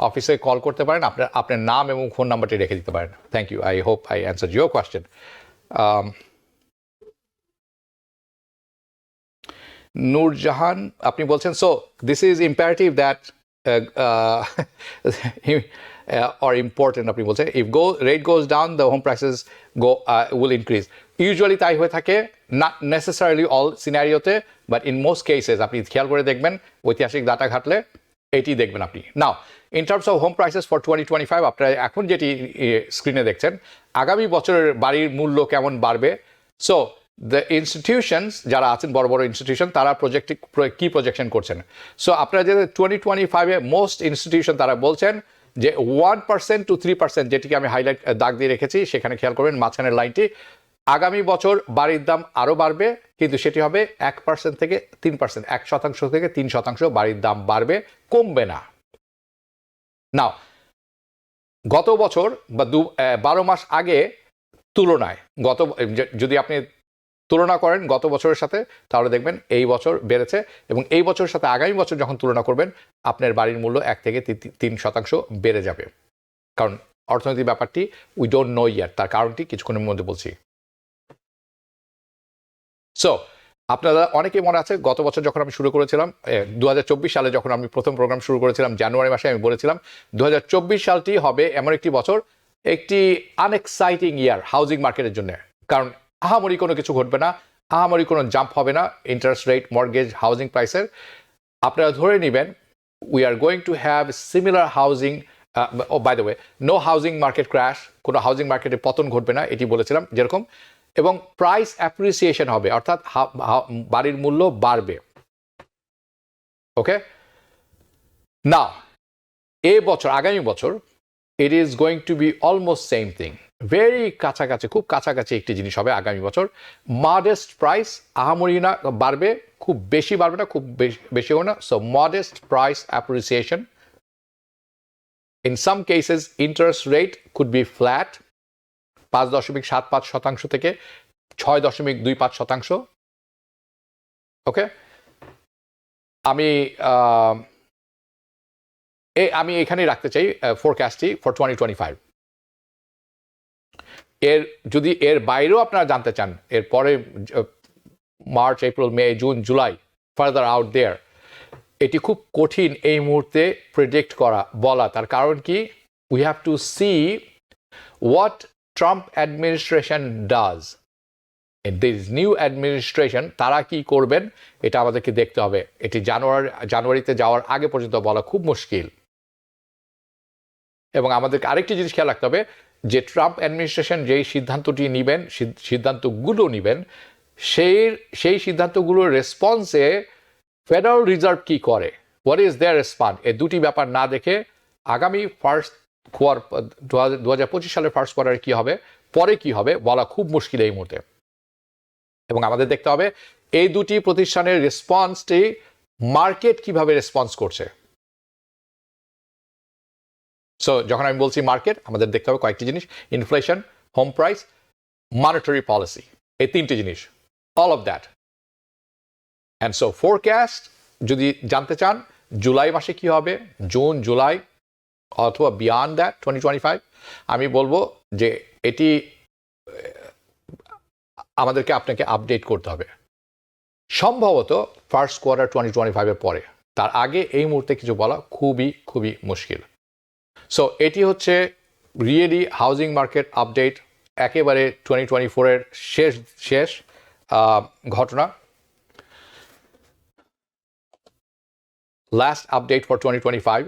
অফিসে কল করতে পারেন, আপনার নাম এবং ফোন নাম্বারটি রেখে দিতে পারেন। Thank you, I hope I answer your question. Nurjahan, আপনি বলছেন so this is imperative that or important, আপনি বলছেন if rate goes down the home prices will increase. Usually তাই হয়ে থাকে, not necessarily all সিনারিওতে, বাট ইন মোস্ট কেসেস আপনি খেয়াল করে দেখবেন, ঐতিহাসিক ডাটা ঘাটলে এটি দেখবেন আপনি। নাও in terms of home prices for 2025, আপনারা এখন যেটি স্ক্রিনে দেখছেন, আগামী বছরের বাড়ির মূল্য কেমন বাড়বে। সো দ্য ইনস্টিটিউশনস যারা আছেন, বড় বড় ইনস্টিটিউশন, তারা কি প্রজেকশন করছেন। সো আপনারা যে 2025-এ মোস্ট ইনস্টিটিউশন তারা বলছেন যে 1% to 3%, যেটিকে আমি হাইলাইট দাগ দিয়ে রেখেছি, সেখানে খেয়াল করবেন মাঝখানের লাইনটি, আগামী বছর বাড়ির দাম আরও বাড়বে, কিন্তু সেটি হবে 1% থেকে 3%, 1% থেকে 3% বাড়ির দাম বাড়বে, কমবে না। নাও গত বছর বা 12 মাস আগে তুলনায় যদি আপনি তুলনা করেন গত বছরের সাথে, তাহলে দেখবেন এই বছর বেড়েছে, এবং এই বছরের সাথে আগামী বছর যখন তুলনা করবেন, আপনার বাড়ির মূল্য 1 থেকে 3% বেড়ে যাবে। কারণ অর্থনৈতিক ব্যাপারটি উই ডোন্ট নো ইয়ার, তার কারণটি কিছুক্ষণের মধ্যে বলছি। সো আপনারা অনেকেই মনে আছে, গত বছর যখন আমি শুরু করেছিলাম, 2024 সালে যখন আমি প্রথম প্রোগ্রাম শুরু করেছিলাম জানুয়ারি মাসে, আমি বলেছিলাম 2024 সালটি হবে এমন একটি বছর, একটি আনএক্সাইটিং ইয়ার হাউজিং মার্কেটের জন্য। কারণ আহামরি কোনো কিছু ঘটবে না, আহামরি কোনো জাম্প হবে না ইন্টারেস্ট রেট, মর্গেজ, হাউজিং প্রাইসের। আপনারা ধরে নেবেন we are going to have similar housing, by the way no housing market crash, কোনো হাউজিং মার্কেটে পতন ঘটবে না, এটি বলেছিলাম যেরকম, এবং প্রাইস অ্যাপ্রিসিয়েশন হবে, অর্থাৎ বাড়ির মূল্য বাড়বে। ওকে, নাও এই বছর, আগামী বছর, it is going to be almost same thing, very কাছাকাছি, খুব কাছাকাছি একটি জিনিস হবে আগামী বছর। মডেস্ট প্রাইস, আহামরি না বাড়বে, খুব বেশি বাড়বে না, খুব বেশি হবে না। So modest price appreciation. In some cases interest rate could be flat, 5.75% থেকে 6.25%। ওকে, আমি এখানেই রাখতে চাই ফোরকাস্টটি ফর 2025। যদি এর বাইরেও আপনারা জানতে চান, এরপরে March, April, May, June, July, further out there, এটি খুব কঠিন এই মুহূর্তে প্রেডিক্ট করা, বলা। তার কারণ কি, we have to see what Trump administration does, this new administration তারা কি করবেন, এটা আমাদেরকে দেখতে হবে। এটি জানুয়ারিতে যাওয়ার আগে পর্যন্ত বলা খুব মুশকিল। এবং আমাদেরকে আরেকটি জিনিস খেয়াল রাখতে হবে যে ট্রাম্প অ্যাডমিনিস্ট্রেশন যেই সিদ্ধান্তটি নেবেন, সিদ্ধান্তগুলো নেবেন, সেই সিদ্ধান্তগুলোর রেসপন্সে ফেডারেল রিজার্ভ কি করে, হোয়াট ইজ দেয়ার রেসপন্স, এই দুটি ব্যাপার না দেখে আগামী ফার্স্ট কোয়ার্টার 2025 সালের ফার্স্ট কোয়ার্টারে কি হবে, পরে কি হবে বলা খুব মুশকিল এই মুহূর্তে। এবং আমাদের দেখতে হবে এই দুটি প্রতিষ্ঠানের রেসপন্সটি মার্কেট কিভাবে রেসপন্স করছে। সো যখন আমি বলছি মার্কেট, আমাদের দেখতে হবে কয়েকটি জিনিস, inflation, home price, monetary policy, এই তিনটি জিনিস, all of that. And so forecast যদি জানতে চান জুলাই মাসে কি হবে, জুন জুলাই অথবা বিয়ন্ড দ্যাট 2025, আমি বলবো যে এটি আমাদেরকে আপনাকে আপডেট করতে হবে সম্ভবত ফার্স্ট কোয়ার্টার 2025 পরে। তার আগে এই মুহূর্তে কিছু বলা খুবই খুবই মুশকিল। সো এটি হচ্ছে রিয়েলি হাউজিং মার্কেট আপডেট, একেবারে 2024-এর শেষ ঘটনা, লাস্ট আপডেট ফর 2025।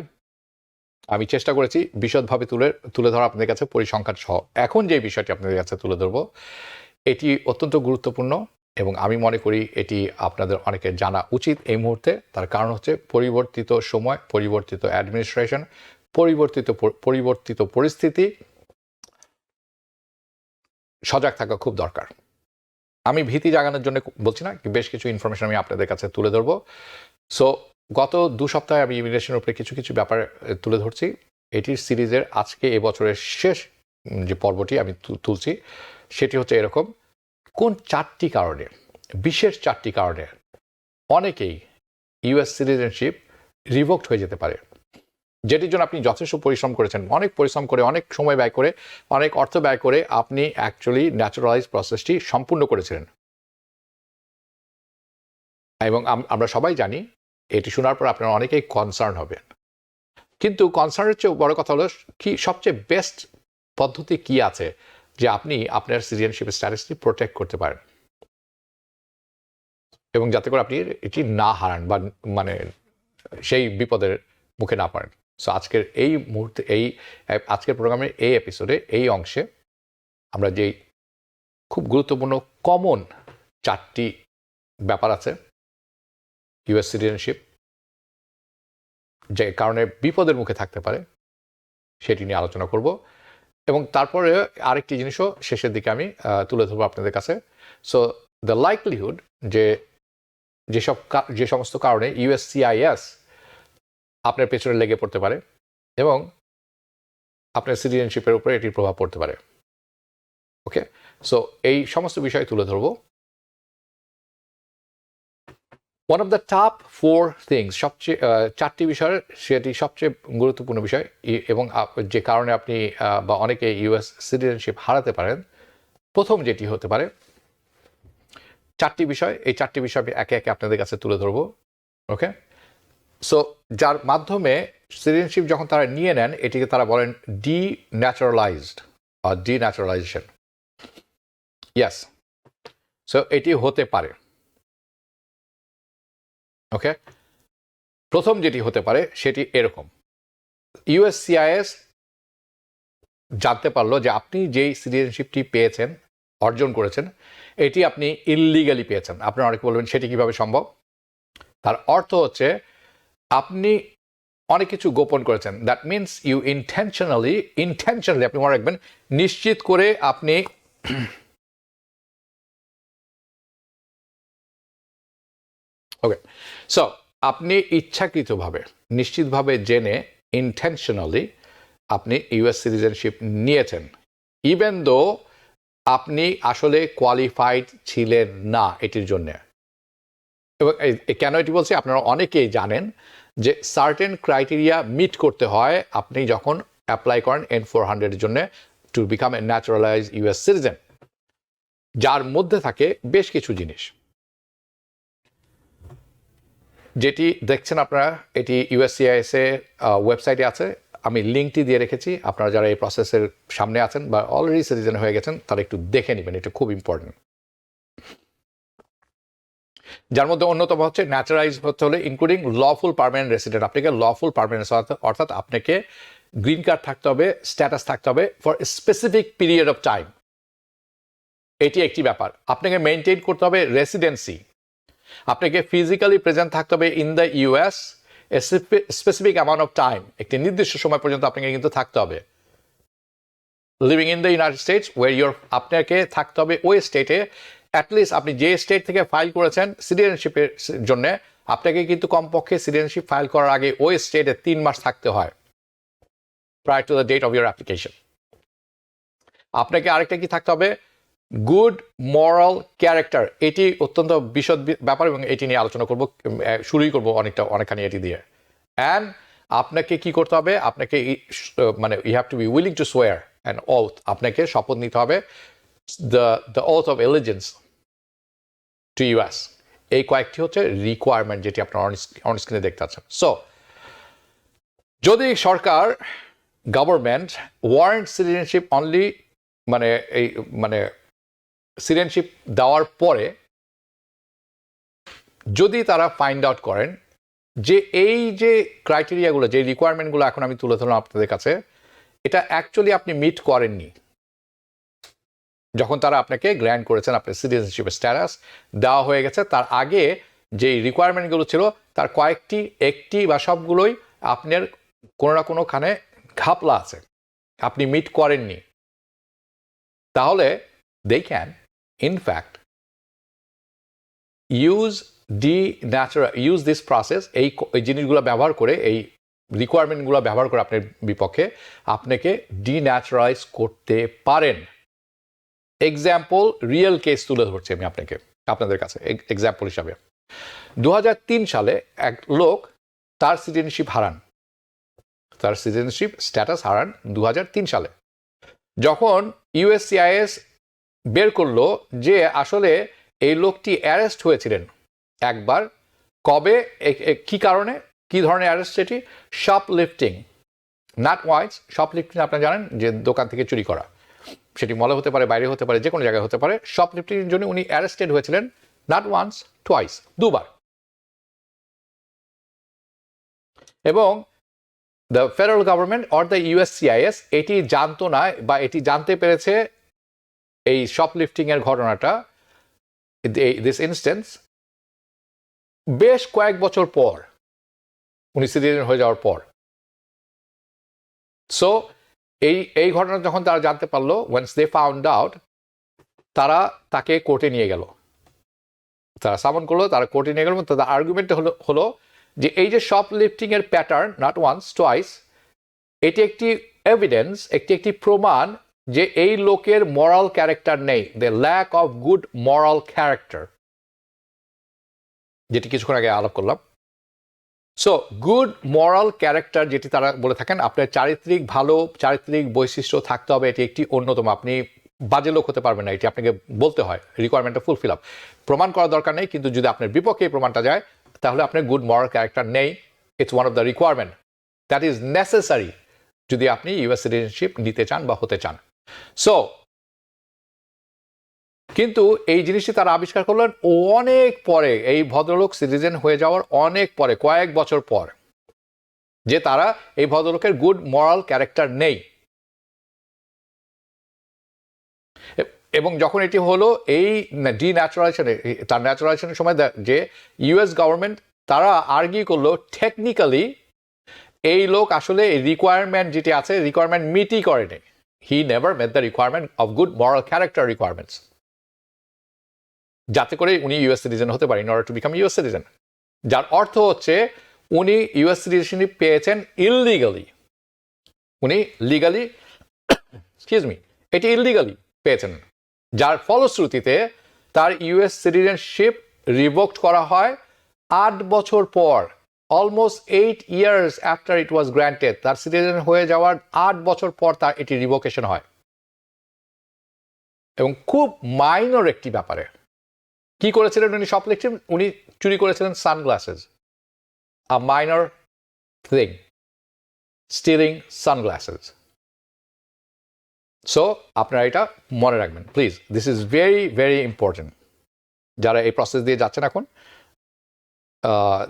আমি চেষ্টা করেছি বিশদভাবে তুলে ধরা আপনাদের কাছে পরিসংখ্যান সহ। এখন যে বিষয়টি আপনাদের কাছে তুলে ধরবো এটি অত্যন্ত গুরুত্বপূর্ণ এবং আমি মনে করি এটি আপনাদের অনেকের জানা উচিত এই মুহূর্তে। তার কারণ হচ্ছে পরিবর্তিত সময়, পরিবর্তিত অ্যাডমিনিস্ট্রেশন, পরিবর্তিত পরিস্থিতি, সজাগ থাকা খুব দরকার। আমি ভীতি জাগানোর জন্য বলছি না, বেশ কিছু ইনফরমেশন আমি আপনাদের কাছে তুলে ধরবো। সো গত 2 সপ্তাহে আমি ইমিগ্রেশনের উপরে কিছু কিছু ব্যাপার তুলে ধরছি। এটির সিরিজের আজকে এবছরের শেষ যে পর্বটি আমি তুলছি সেটি হচ্ছে এরকম, কোন 4টি কারণে, বিশেষ 4টি কারণে অনেকেই ইউএস সিটিজেনশিপ রিভোকড হয়ে যেতে পারে, যেটির জন্য আপনি যথেষ্ট পরিশ্রম করেছেন, অনেক পরিশ্রম করে, অনেক সময় ব্যয় করে, অনেক অর্থ ব্যয় করে আপনি অ্যাকচুয়ালি ন্যাচারালাইজ প্রসেসটি সম্পূর্ণ করেছিলেন। এবং আমরা সবাই জানি এটি শোনার পর আপনারা অনেকেই কনসার্ন হবেন, কিন্তু কনসার্নের চেয়ে বড় কথা হলো কি সবচেয়ে বেস্ট পদ্ধতি কি আছে যে আপনি আপনার সিটিজেনশিপ স্ট্যাটাসটি প্রোটেক্ট করতে পারেন এবং যাতে করে আপনি এটি না হারান বা মানে সেই বিপদের মুখে না পড়েন। সো আজকের এই মুহূর্তে আজকের প্রোগ্রামের এই এপিসোডে এই অংশে আমরা যেই খুব গুরুত্বপূর্ণ কমন 4টি ব্যাপার আছে ইউএস সিটিজেনশিপ যে কারণে বিপদের মুখে থাকতে পারে সেটি নিয়ে আলোচনা করব এবং তারপরে আরেকটি জিনিসও শেষের দিকে আমি তুলে ধরবো আপনাদের কাছে। সো দ্য লাইকলিহুড যে সমস্ত কারণে ইউএসসিআইএস আপনার পেছনে লেগে পড়তে পারে এবং আপনার সিটিজেনশিপের উপরে এটির প্রভাব পড়তে পারে। ওকে, সো এই সমস্ত বিষয় তুলে ধরবো। One of the top 4 things, সবচেয়ে 4টি বিষয়ের সেটি সবচেয়ে গুরুত্বপূর্ণ বিষয় এবং যে কারণে আপনি বা অনেকে ইউএস সিটিজেনশিপ হারাতে পারেন, প্রথম যেটি হতে পারে 4টি বিষয়, এই 4টি বিষয় আমি একে একে আপনাদের কাছে তুলে ধরবো। ওকে, সো যার মাধ্যমে সিটিজেনশিপ যখন তারা নিয়ে নেন এটিকে তারা বলেন ডিন্যাচারালাইজড বা ডিন্যাচারালাইজেশন। ইয়েস, সো এটি হতে পারে। ওকে, প্রথম যেটি হতে পারে সেটি এরকম, ইউএসসিআইএস জানতে পারলো যে আপনি যেই সিটিজেনশিপটি পেয়েছেন, অর্জন করেছেন, এটি আপনি ইললিগালি পেয়েছেন। আপনারা অনেকে বলবেন সেটি কিভাবে সম্ভব। তার অর্থ হচ্ছে আপনি অনেক কিছু গোপন করেছেন। দ্যাট মিনস ইউ ইন্টেনশনালি আপনি মনে রাখবেন, নিশ্চিত করে আপনি ওকে, সো আপনি ইচ্ছাকৃতভাবে, নিশ্চিতভাবে জেনে, ইন্টেনশনালি আপনি ইউএস সিটিজেনশিপ নিয়েছেন, ইভেন দো আপনি আসলে কোয়ালিফাইড ছিলেন না এটির জন্য। এবং কেন এটি বলছি, আপনারা অনেকেই জানেন যে সার্টেন ক্রাইটেরিয়া মিট করতে হয় আপনি যখন অ্যাপ্লাই করেন N-400 জন্য to become a naturalise US citizen, যার মধ্যে থাকে বেশ কিছু জিনিস যেটি দেখছেন আপনারা। এটি ইউএসসিআইএস এর ওয়েবসাইটে আছে, আমি লিঙ্কটি দিয়ে রেখেছি। আপনারা যারা এই প্রসেসের সামনে আছেন বা অলরেডি সিটিজেন হয়ে গেছেন তারা একটু দেখে নেবেন, এটা খুব ইম্পর্টেন্ট। যার মধ্যে অন্যতম হচ্ছে ন্যাচারালাইজ হতে হলে ইনক্লুডিং লফুল পার্মানেন্ট রেসিডেন্ট, আপনাকে লফুল পার্মানেন্ট অর্থাৎ আপনাকে গ্রিন কার্ড থাকতে হবে, স্ট্যাটাস থাকতে হবে for specific period of time. এটি একটি ব্যাপার। আপনাকে মেনটেন করতে হবে রেসিডেন্সি, আপনাকে ফিজিক্যালি প্রেজেন্ট থাকতে হবে in the US specific amount of time, একটি নির্দিষ্ট সময় পর্যন্ত আপনাকে কিন্তু থাকতে হবে living in the United states আপনাকে থাকতে হবে ওই স্টেটে। অ্যাটলিস্ট আপনি যে স্টেট থেকে ফাইল করেছেন সিটিজেনশিপের জন্য, আপনাকে কিন্তু কমপক্ষে সিটিজেনশিপ ফাইল করার আগে ওই স্টেটে 3 মাস থাকতে হয় prior to the date of your application. আপনাকে আরেকটা কি থাকতে হবে, গুড মরাল ক্যারেক্টার। এটি অত্যন্ত বিশদ ব্যাপার এবং এটি নিয়ে আলোচনা করব, শুরুই করব অনেকখানি এটি দিয়ে। অ্যান্ড আপনাকে কি করতে হবে, আপনাকে মানে you have to be willing to swear an oath, আপনাকে শপথ নিতে হবে, the oath of allegiance to US. এই কয়েকটি হচ্ছে রিকোয়ারমেন্ট যেটি আপনার অন স্ক্রিনে দেখতে পাচ্ছেন। সো যদি সরকার গভর্নমেন্ট ওয়ারেন্ট সিটিজেনশিপ অনলি মানে সিটিজেনশিপ দেওয়ার পরে যদি তারা ফাইন্ড আউট করেন যে এই যে ক্রাইটেরিয়াগুলো, যে রিকোয়ারমেন্টগুলো এখন আমি তুলে ধরলাম আপনাদের কাছে, এটা অ্যাকচুয়ালি আপনি মিট করেননি যখন তারা আপনাকে গ্র্যান্ট করেছেন, আপনার সিটিজেনশিপের স্ট্যাটাস দেওয়া হয়ে গেছে, তার আগে যে রিকোয়ারমেন্টগুলো ছিল তার একটি বা সবগুলোই আপনার কোনো না কোনোখানে ঘাপলা আছে, আপনি মিট করেননি, তাহলে they can in fact use this process, এই জিনিসগুলো ব্যবহার করে, এই রিকোয়ারমেন্টগুলো ব্যবহার করে আপনার বিপক্ষে আপনাকে ডিন্যাচারালাইজ করতে পারেন। এক্সাম্পল, রিয়েল কেস তুলে ধরছি আমি আপনাদের কাছে এক্সাম্পল হিসাবে। 2003 সালে এক লোক তার সিটিজেনশিপ স্ট্যাটাস হারান 2003 সালে। যখন ইউএসসিআইএস বের করলো যে আসলে এই লোকটি অ্যারেস্ট হয়েছিলেন একবার, কবে, কি কারণে, কি ধরনের অ্যারেস্ট সেটি, শপলিফটিং, নট ওয়াইস। শপলিফটিং আপনারা জানেন যে দোকান থেকে চুরি করা, সেটি মলে হতে পারে, বাইরে হতে পারে, যে কোনো জায়গায় হতে পারে। শপলিফটিংয়ের জন্য উনি অ্যারেস্টেড হয়েছিলেন নট ওয়ান্স, টুয়াইস, দুবার। এবং the federal government or the USCIS এটি জানতো না, বা এটি জানতে পেরেছে এই শপলিফটিং এর ঘটনাটা, দিস ইনস্টেন্স, বেশ কয়েক বছর পর, উনি সিটিজেন হয়ে যাওয়ার পর। সো এই ঘটনা যখন তারা জানতে পারলো, ওয়ান্স দে ফাউন্ড আউট, তারা তাকে কোর্টে নিয়ে গেল, তারা সামন করলো, তারা কোর্টে নিয়ে গেল। তাদের আর্গুমেন্ট হলো যে এই যে শপলিফটিং এর প্যাটার্ন, নট ওয়ান্স টুয়াইস, এটি একটি এভিডেন্স, একটি প্রমাণ যে এই লোকের মরাল ক্যারেক্টার নেই, the lack of good moral character, যেটি কিছুক্ষণ আগে আলাপ করলাম। সো গুড মরাল ক্যারেক্টার যেটি তারা বলে থাকেন, আপনার ভালো চারিত্রিক বৈশিষ্ট্য থাকতে হবে, এটি একটি অন্যতম। আপনি বাজে লোক হতে পারবেন না, এটি আপনাকে বলতে হয়, রিকোয়ারমেন্টটা ফুলফিল আপ, প্রমাণ করার দরকার নেই। কিন্তু যদি আপনার বিপক্ষে এই প্রমাণটা যায়, তাহলে আপনার গুড মরাল ক্যারেক্টার নেই। It's one of the requirement that is necessary যদি আপনি ইউএস সিটিজেনশিপ নিতে চান বা হতে চান। সো কিন্তু এই জিনিসটি তারা আবিষ্কার করলেন অনেক পরে, এই ভদ্রলোক সিটিজেন হয়ে যাওয়ার অনেক পরে, কয়েক বছর পর, যে তারা এই ভদ্রলোকের গুড মরাল ক্যারেক্টার নেই। এবং যখন এটি হলো এই তার ন্যাচারালাইজেশনের সময়, যে ইউএস গভর্নমেন্ট তারা আর্গিউ করলো টেকনিক্যালি এই লোক আসলে রিকোয়ারমেন্ট যেটি আছে, রিকোয়ারমেন্ট মিটই করেনি। He never mate the requirement of good moral character requirements, যাতে করে উনি ইউএস সিটিজেন হতে পারেন, in order to become US citizen. যার অর্থ হচ্ছে উনি ইউএস সিটিজেনশিপ পেয়েছেন ইললিগালি, উনি লিগালি, এটি ইললিগালি পেয়েছেন, যার ফলশ্রুতিতে তার ইউএস সিটিজেনশিপ রিভোকড করা হয় 8 বছর পর, almost 8 years after it was granted. তার সিটিজেন হয়ে যাওয়ার 8 বছর পর তার এটি রিভোকেশন হয়, এবং খুব মাইনর একটি ব্যাপারে। কি করেছিলেন উনি শপলিফটিং? উনি চুরি করেছিলেন sunglasses, a minor thing, stealing sunglasses. So আপনারা এটা মনে রাখবেন please, this is very very important. যারা এই প্রসেস দিয়ে যাচ্ছেন এখন,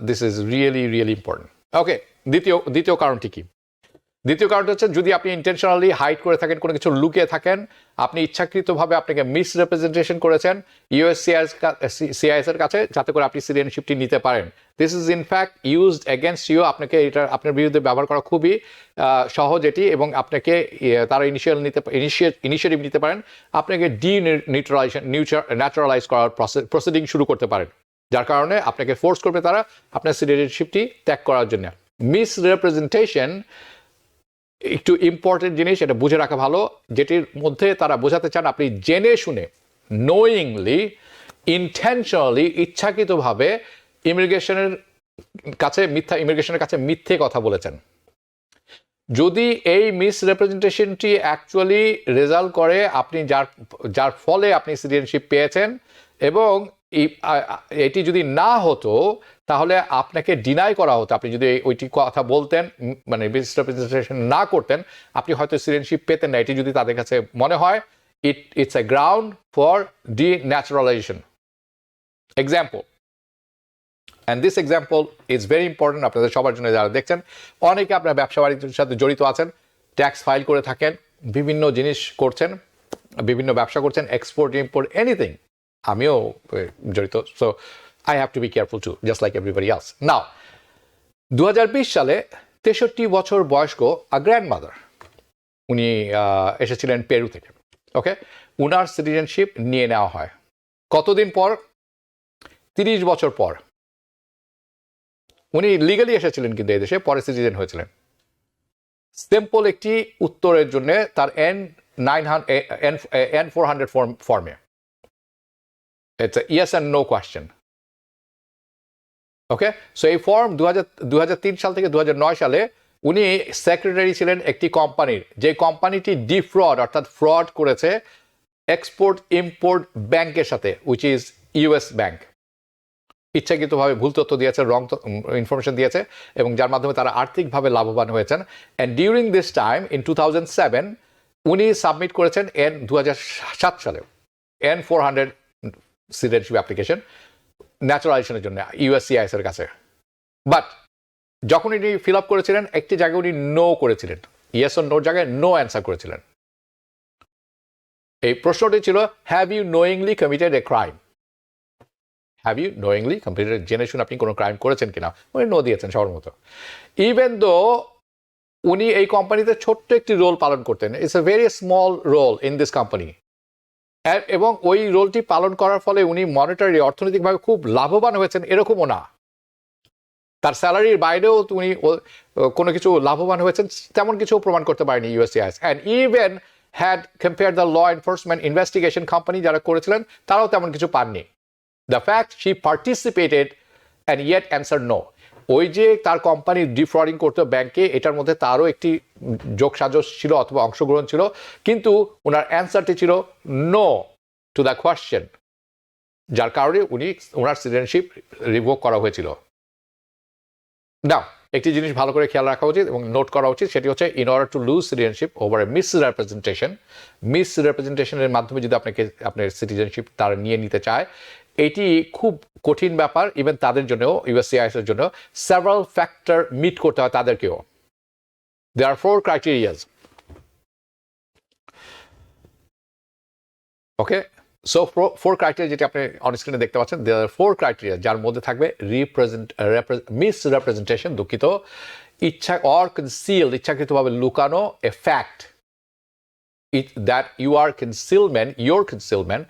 this is really really important. Okay, দ্বিতীয় কারণটি কি? দ্বিতীয় কারণটা হচ্ছে যদি আপনি ইন্টেনশনালি হাইড করে থাকেন, কোনো কিছু লুকিয়ে থাকেন, আপনি ইচ্ছাকৃতভাবে আপনাকে মিসরিপ্রেজেন্টেশন করেছেন ইউএসসিআইএস এর কাছে, যাতে করে আপনি সিটিজেনশিপটি নিতে পারেন। This is in fact used against you. আপনাকে এটা আপনার বিরুদ্ধে ব্যবহার করা খুবই সহজ এটি, এবং আপনাকে তারা ইনিশিয়েটিভ নিতে পারেন, আপনাকে ন্যাচারালাইজ করার প্রসিডিং শুরু করতে পারেন, যার কারণে আপনাকে ফোর্স করবে তারা আপনার সিটিজেনশিপটি ত্যাগ করার জন্য। মিসরিপ্রেজেন্টেশন একটু ইম্পর্টেন্ট জিনিস, এটা বুঝে রাখা ভালো, যেটির মধ্যে তারা বোঝাতে চান আপনি জেনে শুনে, নোয়িংলি, ইন্টেনশনালি, ইচ্ছাকৃতভাবে ইমিগ্রেশনের কাছে মিথ্যে কথা বলেছেন। যদি এই মিসরিপ্রেজেন্টেশনটি অ্যাকচুয়ালি রেজাল্ট করে আপনি যার ফলে আপনি সিটিজেনশিপ পেয়েছেন, এবং এটি যদি না হতো তাহলে আপনাকে ডিনাই করা হতো, আপনি যদি ওইটি কথা বলতেন, মানে মিসরিপ্রেজেন্টেশন না করতেন, আপনি হয়তো সিটিজেনশিপ পেতেন না। এটি যদি তাদের কাছে মনে হয় it's a ground for denaturalization. Example, and this example is very important আপনাদের সবার জন্য যারা দেখছেন। অনেকে আপনার ব্যবসা বাণিজ্যের সাথে জড়িত আছেন, ট্যাক্স ফাইল করে থাকেন, বিভিন্ন জিনিস করছেন, বিভিন্ন ব্যবসা করছেন, এক্সপোর্ট ইম্পোর্ট এনিথিং, আমিও জড়িত। So I have to be careful too, just like everybody else. Now, 2020 সালে 63 বছর বয়স্ক গ্র্যান্ডমাদার, উনি এসেছিলেন পেরু থেকে। ওকে, উনার সিটিজেনশিপ নিয়ে নেওয়া হয় কতদিন পর? 30 বছর পর। উনি লিগালি এসেছিলেন কিন্তু এই দেশে, পরে সিটিজেন হয়েছিলেন। সিম্পল একটি উত্তরের জন্য তার N400 ফর্মে, it's a yes and no question. Okay, so এই ফর্ম 2003 সাল থেকে 2009 সালে উনি সেক্রেটারি ছিলেন একটি কোম্পানির, যে কোম্পানিটি ডিফ্রড অর্থাৎ ফ্রড করেছে এক্সপোর্ট ইম্পোর্ট ব্যাংকের সাথে, উইচ ইজ ইউএস ব্যাংক। ইচ্ছাকৃতভাবে ভুল তথ্য দিয়েছে, রং ইনফরমেশন দিয়েছে, এবং যার মাধ্যমে তারা আর্থিকভাবে লাভবান হয়েছেন। And during this time in 2007 উনি সাবমিট করেছেন 2007 সালে N400 সিটিজেনশিপ অ্যাপ্লিকেশন ন্যাচারালাইজেশনের জন্য ইউএসসিআইএস এর কাছে। বাট যখন উনি ফিল আপ করেছিলেন, একটি জায়গায় উনি নো করেছিলেন, ইয়েস অর নোর জায়গায় নো অ্যান্সার করেছিলেন। এই প্রশ্নটি ছিল, have you knowingly committed a crime? Have you knowingly committed, জেনে শুনে আপনি কোনো ক্রাইম করেছেন কিনা? উনি নো দিয়েছেন সবার মতো। ইভেন দো উনি এই কোম্পানিতে ছোট্ট একটি রোল পালন করতেন, it's a very small role in this company, এবং ওই রোলটি পালন করার ফলে উনি মনিটারি অর্থনৈতিকভাবে খুব লাভবান হয়েছেন এরকমও না। তার স্যালারির বাইরেও উনি কোনো কিছু লাভবান হয়েছেন তেমন কিছু প্রমাণ করতে পারেনি USCIS. And even had compare the law enforcement investigation company যারা করেছিলেন, তারাও তেমন কিছু পাননি। The fact she participated and yet answer no. ওই যে তার কোম্পানি ডিফ্রডিং করতো ব্যাংকে, এটার মধ্যে তারও একটি যোগসাজশ ছিল অথবা অংশগ্রহণ ছিল, কিন্তু ওনার অ্যান্সারটি ছিল নো টু দ্য কোয়েশ্চেন, যার কারণে ওনার সিটিজেনশিপ রিভোক করা হয়েছিল। না, একটি জিনিস ভালো করে খেয়াল রাখা উচিত এবং নোট করা উচিত, সেটি হচ্ছে in order to lose citizenship over a মিসরিপ্রেজেন্টেশনের মাধ্যমে যদি আপনার সিটিজেনশিপ তারা নিয়ে নিতে চায়, এটি খুব কঠিন ব্যাপার। ইভেন তাদের জন্যও, ইউএসসিআইএস এর জন্য সেভারাল ফ্যাক্টর মিট করতে হয় তাদেরকেও। দেয়ার আর 4 ক্রাইটেরিয়াস। ওকে, সো 4 ক্রাইটেরিয়া যেটি আপনি অন স্ক্রিনে দেখতে পাচ্ছেন, দেয়ার আর 4 ক্রাইটেরিয়া, যার মধ্যে থাকবে মিসরিপ্রেজেন্টেশন, দুঃখিত, ইচ্ছাকৃতভাবে লুকানো, এ fact that your concealment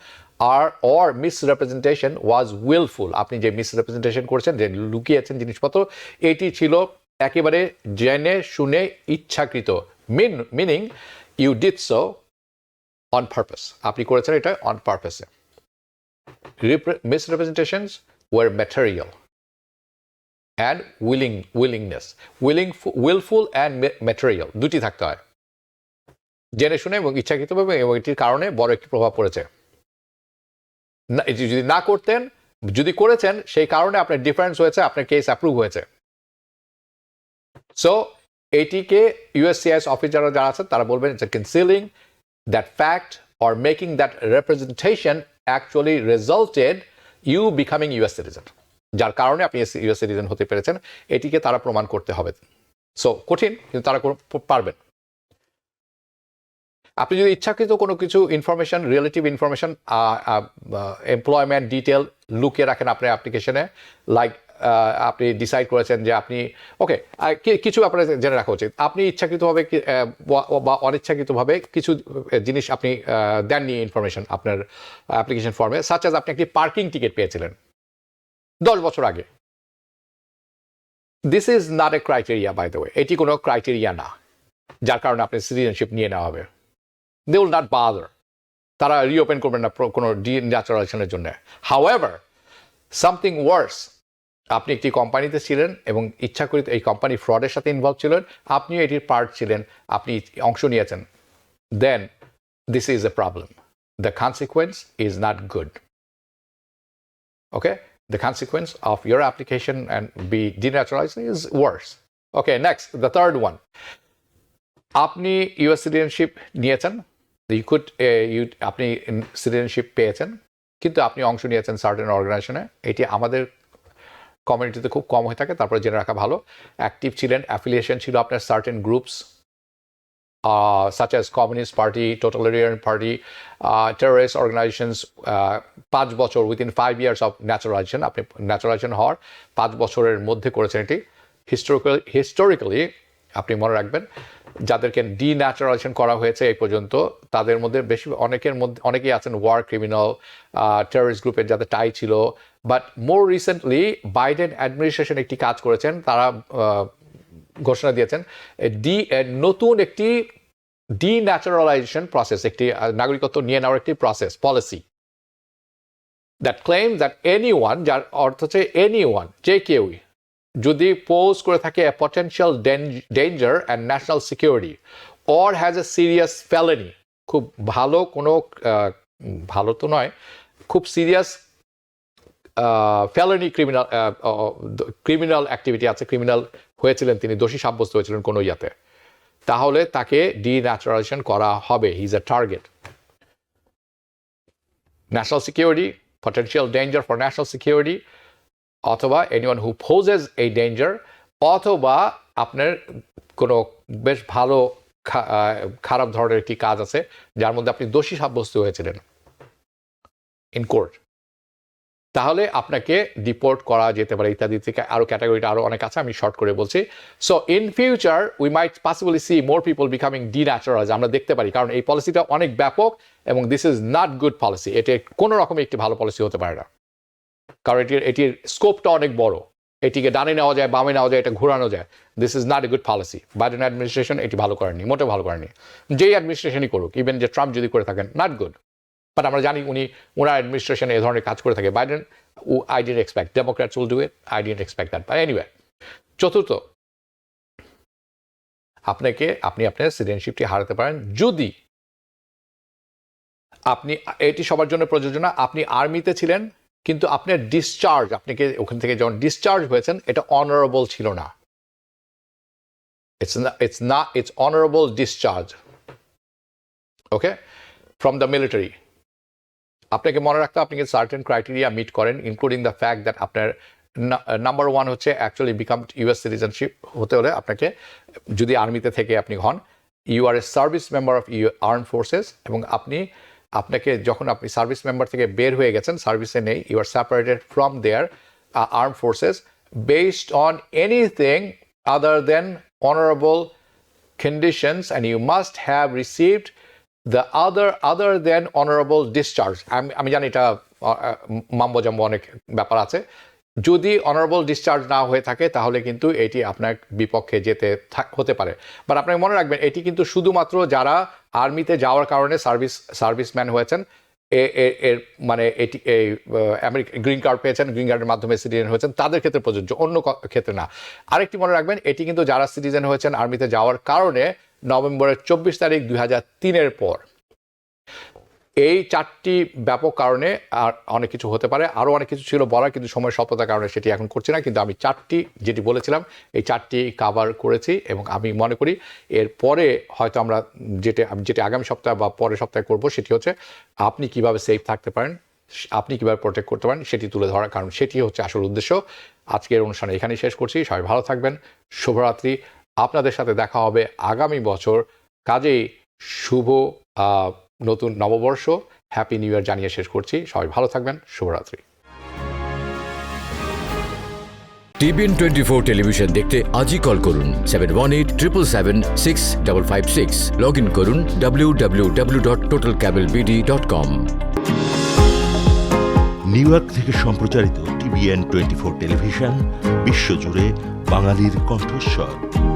or misrepresentation was willful. আপনি যে মিসরিপ্রেজেন্টেশন করেছেন, যে লুকিয়েছেন জিনিসপত্র, এটি ছিল একেবারে জেনে শুনে ইচ্ছাকৃত, meaning you did so on purpose, আপনি করেছেন এটা অন পারপাসে। Misrepresentations were material and willful and material, দুটি থাকতে হয়, জেনে শুনে এবং ইচ্ছাকৃতভাবে, এবং এটির কারণে বড় একটি প্রভাব পড়েছে। যদি না করতেন, যদি করেছেন, সেই কারণে আপনার ডিফারেন্স হয়েছে, আপনার কেস অ্যাপ্রুভ হয়েছে। সো এটিকে ইউএসসিআইএস অফিসাররা যারা আছেন তারা বলবেন it's concealing that fact or making that representation actually resulted you becoming US citizen, যার কারণে আপনি ইউএস সিটিজেন হতে পেরেছেন, এটিকে তারা প্রমাণ করতে হবে। সো কঠিন, কিন্তু তারা পারবেন। আপনি যদি ইচ্ছাকৃত কোনো কিছু information, relative information, employment detail লুকিয়ে রাখেন আপনার অ্যাপ্লিকেশনে, লাইক আপনি ডিসাইড করেছেন যে আপনি ওকে, কিছু আপনার জেনে রাখা উচিত, আপনি ইচ্ছাকৃতভাবে বা অনিচ্ছাকৃতভাবে কিছু জিনিস আপনি দেননি ইনফরমেশন আপনার অ্যাপ্লিকেশন ফর্মে, সাচ অ্যাজ আপনি একটি পার্কিং টিকিট পেয়েছিলেন 10 বছর আগে। This is not a criteria, by the way, এটি কোনো ক্রাইটেরিয়া না যার কারণে আপনার সিটিজেনশিপ নিয়ে নেওয়া হবে। দে উইল নট বাদার, তারা রিওপেন করবেন না কোনো ডিন্যাচারালাইজেশনের জন্য। হাউএভার, সামথিং ওয়ার্স, আপনি একটি কোম্পানিতে ছিলেন এবং ইচ্ছাকৃত এই কোম্পানি ফ্রডের সাথে ইনভলভ ছিলেন, আপনিও এটির পার্ট ছিলেন, আপনি অংশ নিয়েছেন, then this is a problem. The consequence is not good. Okay, the consequence of your application and be denaturalized is worse. Okay, next, the third one. আপনি ইউএস সিটিজেনশিপ নিয়েছেন, আপনি সিটিজেনশিপ পেয়েছেন, কিন্তু আপনি অংশ নিয়েছেন সার্টেন অর্গানাইজেশনে। এটি আমাদের কমিউনিটিতে খুব কম হয়ে থাকে, তারপরে জেনে রাখা ভালো। অ্যাক্টিভ ছিলেন, অ্যাফিলিয়েশন ছিল আপনার certain groups such as Communist Party, Totalitarian Party, terrorist organizations, 5 বছর, within 5 years of naturalization, আপনি ন্যাচারালাইজেশন হওয়ার 5 বছরের মধ্যে করেছেন এটি। হিস্টোরিক্যালি আপনি মনে রাখবেন, যাদেরকে ডিন্যাচারালাইজেশন করা হয়েছে এই পর্যন্ত, তাদের মধ্যে অনেকেই আছেন ওয়ার ক্রিমিনাল, টেররিস্ট গ্রুপের যাদের টাই ছিল। But more recently Biden administration একটি কাজ করেছেন, তারা ঘোষণা দিয়েছেন নতুন একটি ডিন্যাচারালাইজেশন প্রসেস, একটি নাগরিকত্ব নিয়ে নেওয়ার একটি process, policy, that claim that anyone, যার অর্থ হচ্ছে এনিওয়ান, যে কেউই যদি পোজ করে থাকে a potential danger and national security or has a serious felony, খুব ভালো কোনো ভালো তো নয়, খুব সিরিয়াস ফেলেনি ক্রিমিনাল অ্যাক্টিভিটি আছে, ক্রিমিনাল হয়েছিলেন তিনি, দোষী সাব্যস্ত হয়েছিলেন কোনো ইয়াতে, তাহলে তাকে ডিন্যাচারালাইজেশন করা হবে। He is a target. National security, potential danger for national security, অথবা এনিওয়ান হু পোজেস এই ডেঞ্জার, অথবা আপনার কোনো বেশ ভালো খারাপ ধরনের একটি কাজ আছে যার মধ্যে আপনি দোষী সাব্যস্ত হয়েছিলেন ইন কোর্ট, তাহলে আপনাকে ডিপোর্ট করা যেতে পারে ইত্যাদি থেকে আরও ক্যাটাগরিটা আরও অনেক আছে, আমি শর্ট করে বলছি। So in future we might possibly see more people becoming denaturalize, আমরা দেখতে পারি, কারণ এই পলিসিটা অনেক ব্যাপক এবং this is not good policy. এটি কোনো রকমের একটি ভালো পলিসি হতে পারে না, কারণ এটির স্কোপটা অনেক বড়, এটিকে ডানে নেওয়া যায়, বামে নেওয়া যায়, এটা ঘোরানো যায়। This is not a good policy. Biden administration এটি ভালো করেনি, মোটেও ভালো করেনি, যেই অ্যাডমিনিস্ট্রেশনই করুক, ইভেন যে ট্রাম্প যদি করে থাকেন, নট গুড। বাট আমরা জানি ওনার অ্যাডমিনিস্ট্রেশনে এ ধরনের কাজ করে থাকে। Biden, I didn't expect. Democrats will do it. I didn't expect that. But anyway, চতুর্থ, আপনি আপনার সিটিজেনশিপটি হারাতে পারেন যদি আপনি, এটি সবার জন্য প্রযোজ্য না, আপনি আর্মিতে ছিলেন কিন্তু আপনার ডিসচার্জ, আপনাকে ওখান থেকে যখন ডিসচার্জ হয়েছেন, এটা অনারেবল ছিল না। It's honorable discharge. Okay? From the military. আপনাকে মনে রাখতে আপনি সার্টেন ক্রাইটেরিয়া মিট করেন, ইনক্লুডিং দ্য ফ্যাক্ট দ্যাট আপনার নাম্বার 1 হচ্ছে অ্যাকচুয়ালি বিকাম ইউএস সিটিজেনশিপ হতে হলে আপনাকে, যদি আর্মিতে থেকে আপনি হন, you are a service member of arm forces, এবং আপনাকে যখন আপনি সার্ভিস মেম্বার থেকে বের হয়ে গেছেন, সার্ভিসে নেই, you are separated from their arm forces based on anything other than honorable conditions, and you must have received the other than honorable discharge. আমি জানি এটা মাম্বো জাম্বো অনেক ব্যাপার আছে। যদি অনারেবল ডিসচার্জ না হয়ে থাকে তাহলে কিন্তু এটি আপনার বিপক্ষে যেতে হতে পারে। বাট আপনাকে মনে রাখবেন, এটি কিন্তু শুধুমাত্র যারা আর্মিতে যাওয়ার কারণে সার্ভিসম্যান হয়েছেন, এর মানে এটি এই গ্রিন কার্ড পেয়েছেন, গ্রিন কার্ডের মাধ্যমে সিটিজেন হয়েছেন, তাদের ক্ষেত্রে প্রযোজ্য, অন্য ক্ষেত্রে না। আরেকটি মনে রাখবেন, এটি কিন্তু যারা সিটিজেন হয়েছেন আর্মিতে যাওয়ার কারণে নভেম্বরের 24 তারিখ 2003-এর পর, এই 4টি ব্যাপক কারণে আর অনেক কিছু হতে পারে, আরও অনেক কিছু ছিল বলার, কিন্তু সময় স্বল্পতার কারণে সেটি এখন করছি না। কিন্তু আমি 4টি যেটি বলেছিলাম, এই 4টি কাভার করেছি, এবং আমি মনে করি এর পরে হয়তো আমরা যেটি আগামী সপ্তাহে বা পরের সপ্তাহে করব, সেটি হচ্ছে আপনি কিভাবে সেফ থাকতে পারেন, আপনি কিভাবে প্রোটেক্ট করতে পারেন সেটি তুলে ধরা, কারণ সেটি হচ্ছে আসল উদ্দেশ্য। আজকের অনুষ্ঠানে এখানেই শেষ করছি। সবাই ভালো থাকবেন, শুভরাত্রি। আপনাদের সাথে দেখা হবে আগামী বছর। কাজেই শুভ নতুন নববর্ষ, হ্যাপি নিউ ইয়ার জানিয়ে শেষ করছি। সবাই ভালো থাকবেন, শুভরাত্রি। TBN 24 টেলিভিশন দেখতে আজই কল করুন 7187776556। লগ ইন করুন www.totalcablebd.com। নিউ ইয়র্ক থেকে সম্প্রচারিত TBN 24 টেলিভিশন বিশ্বজুড়ে বাঙালির কণ্ঠস্বর।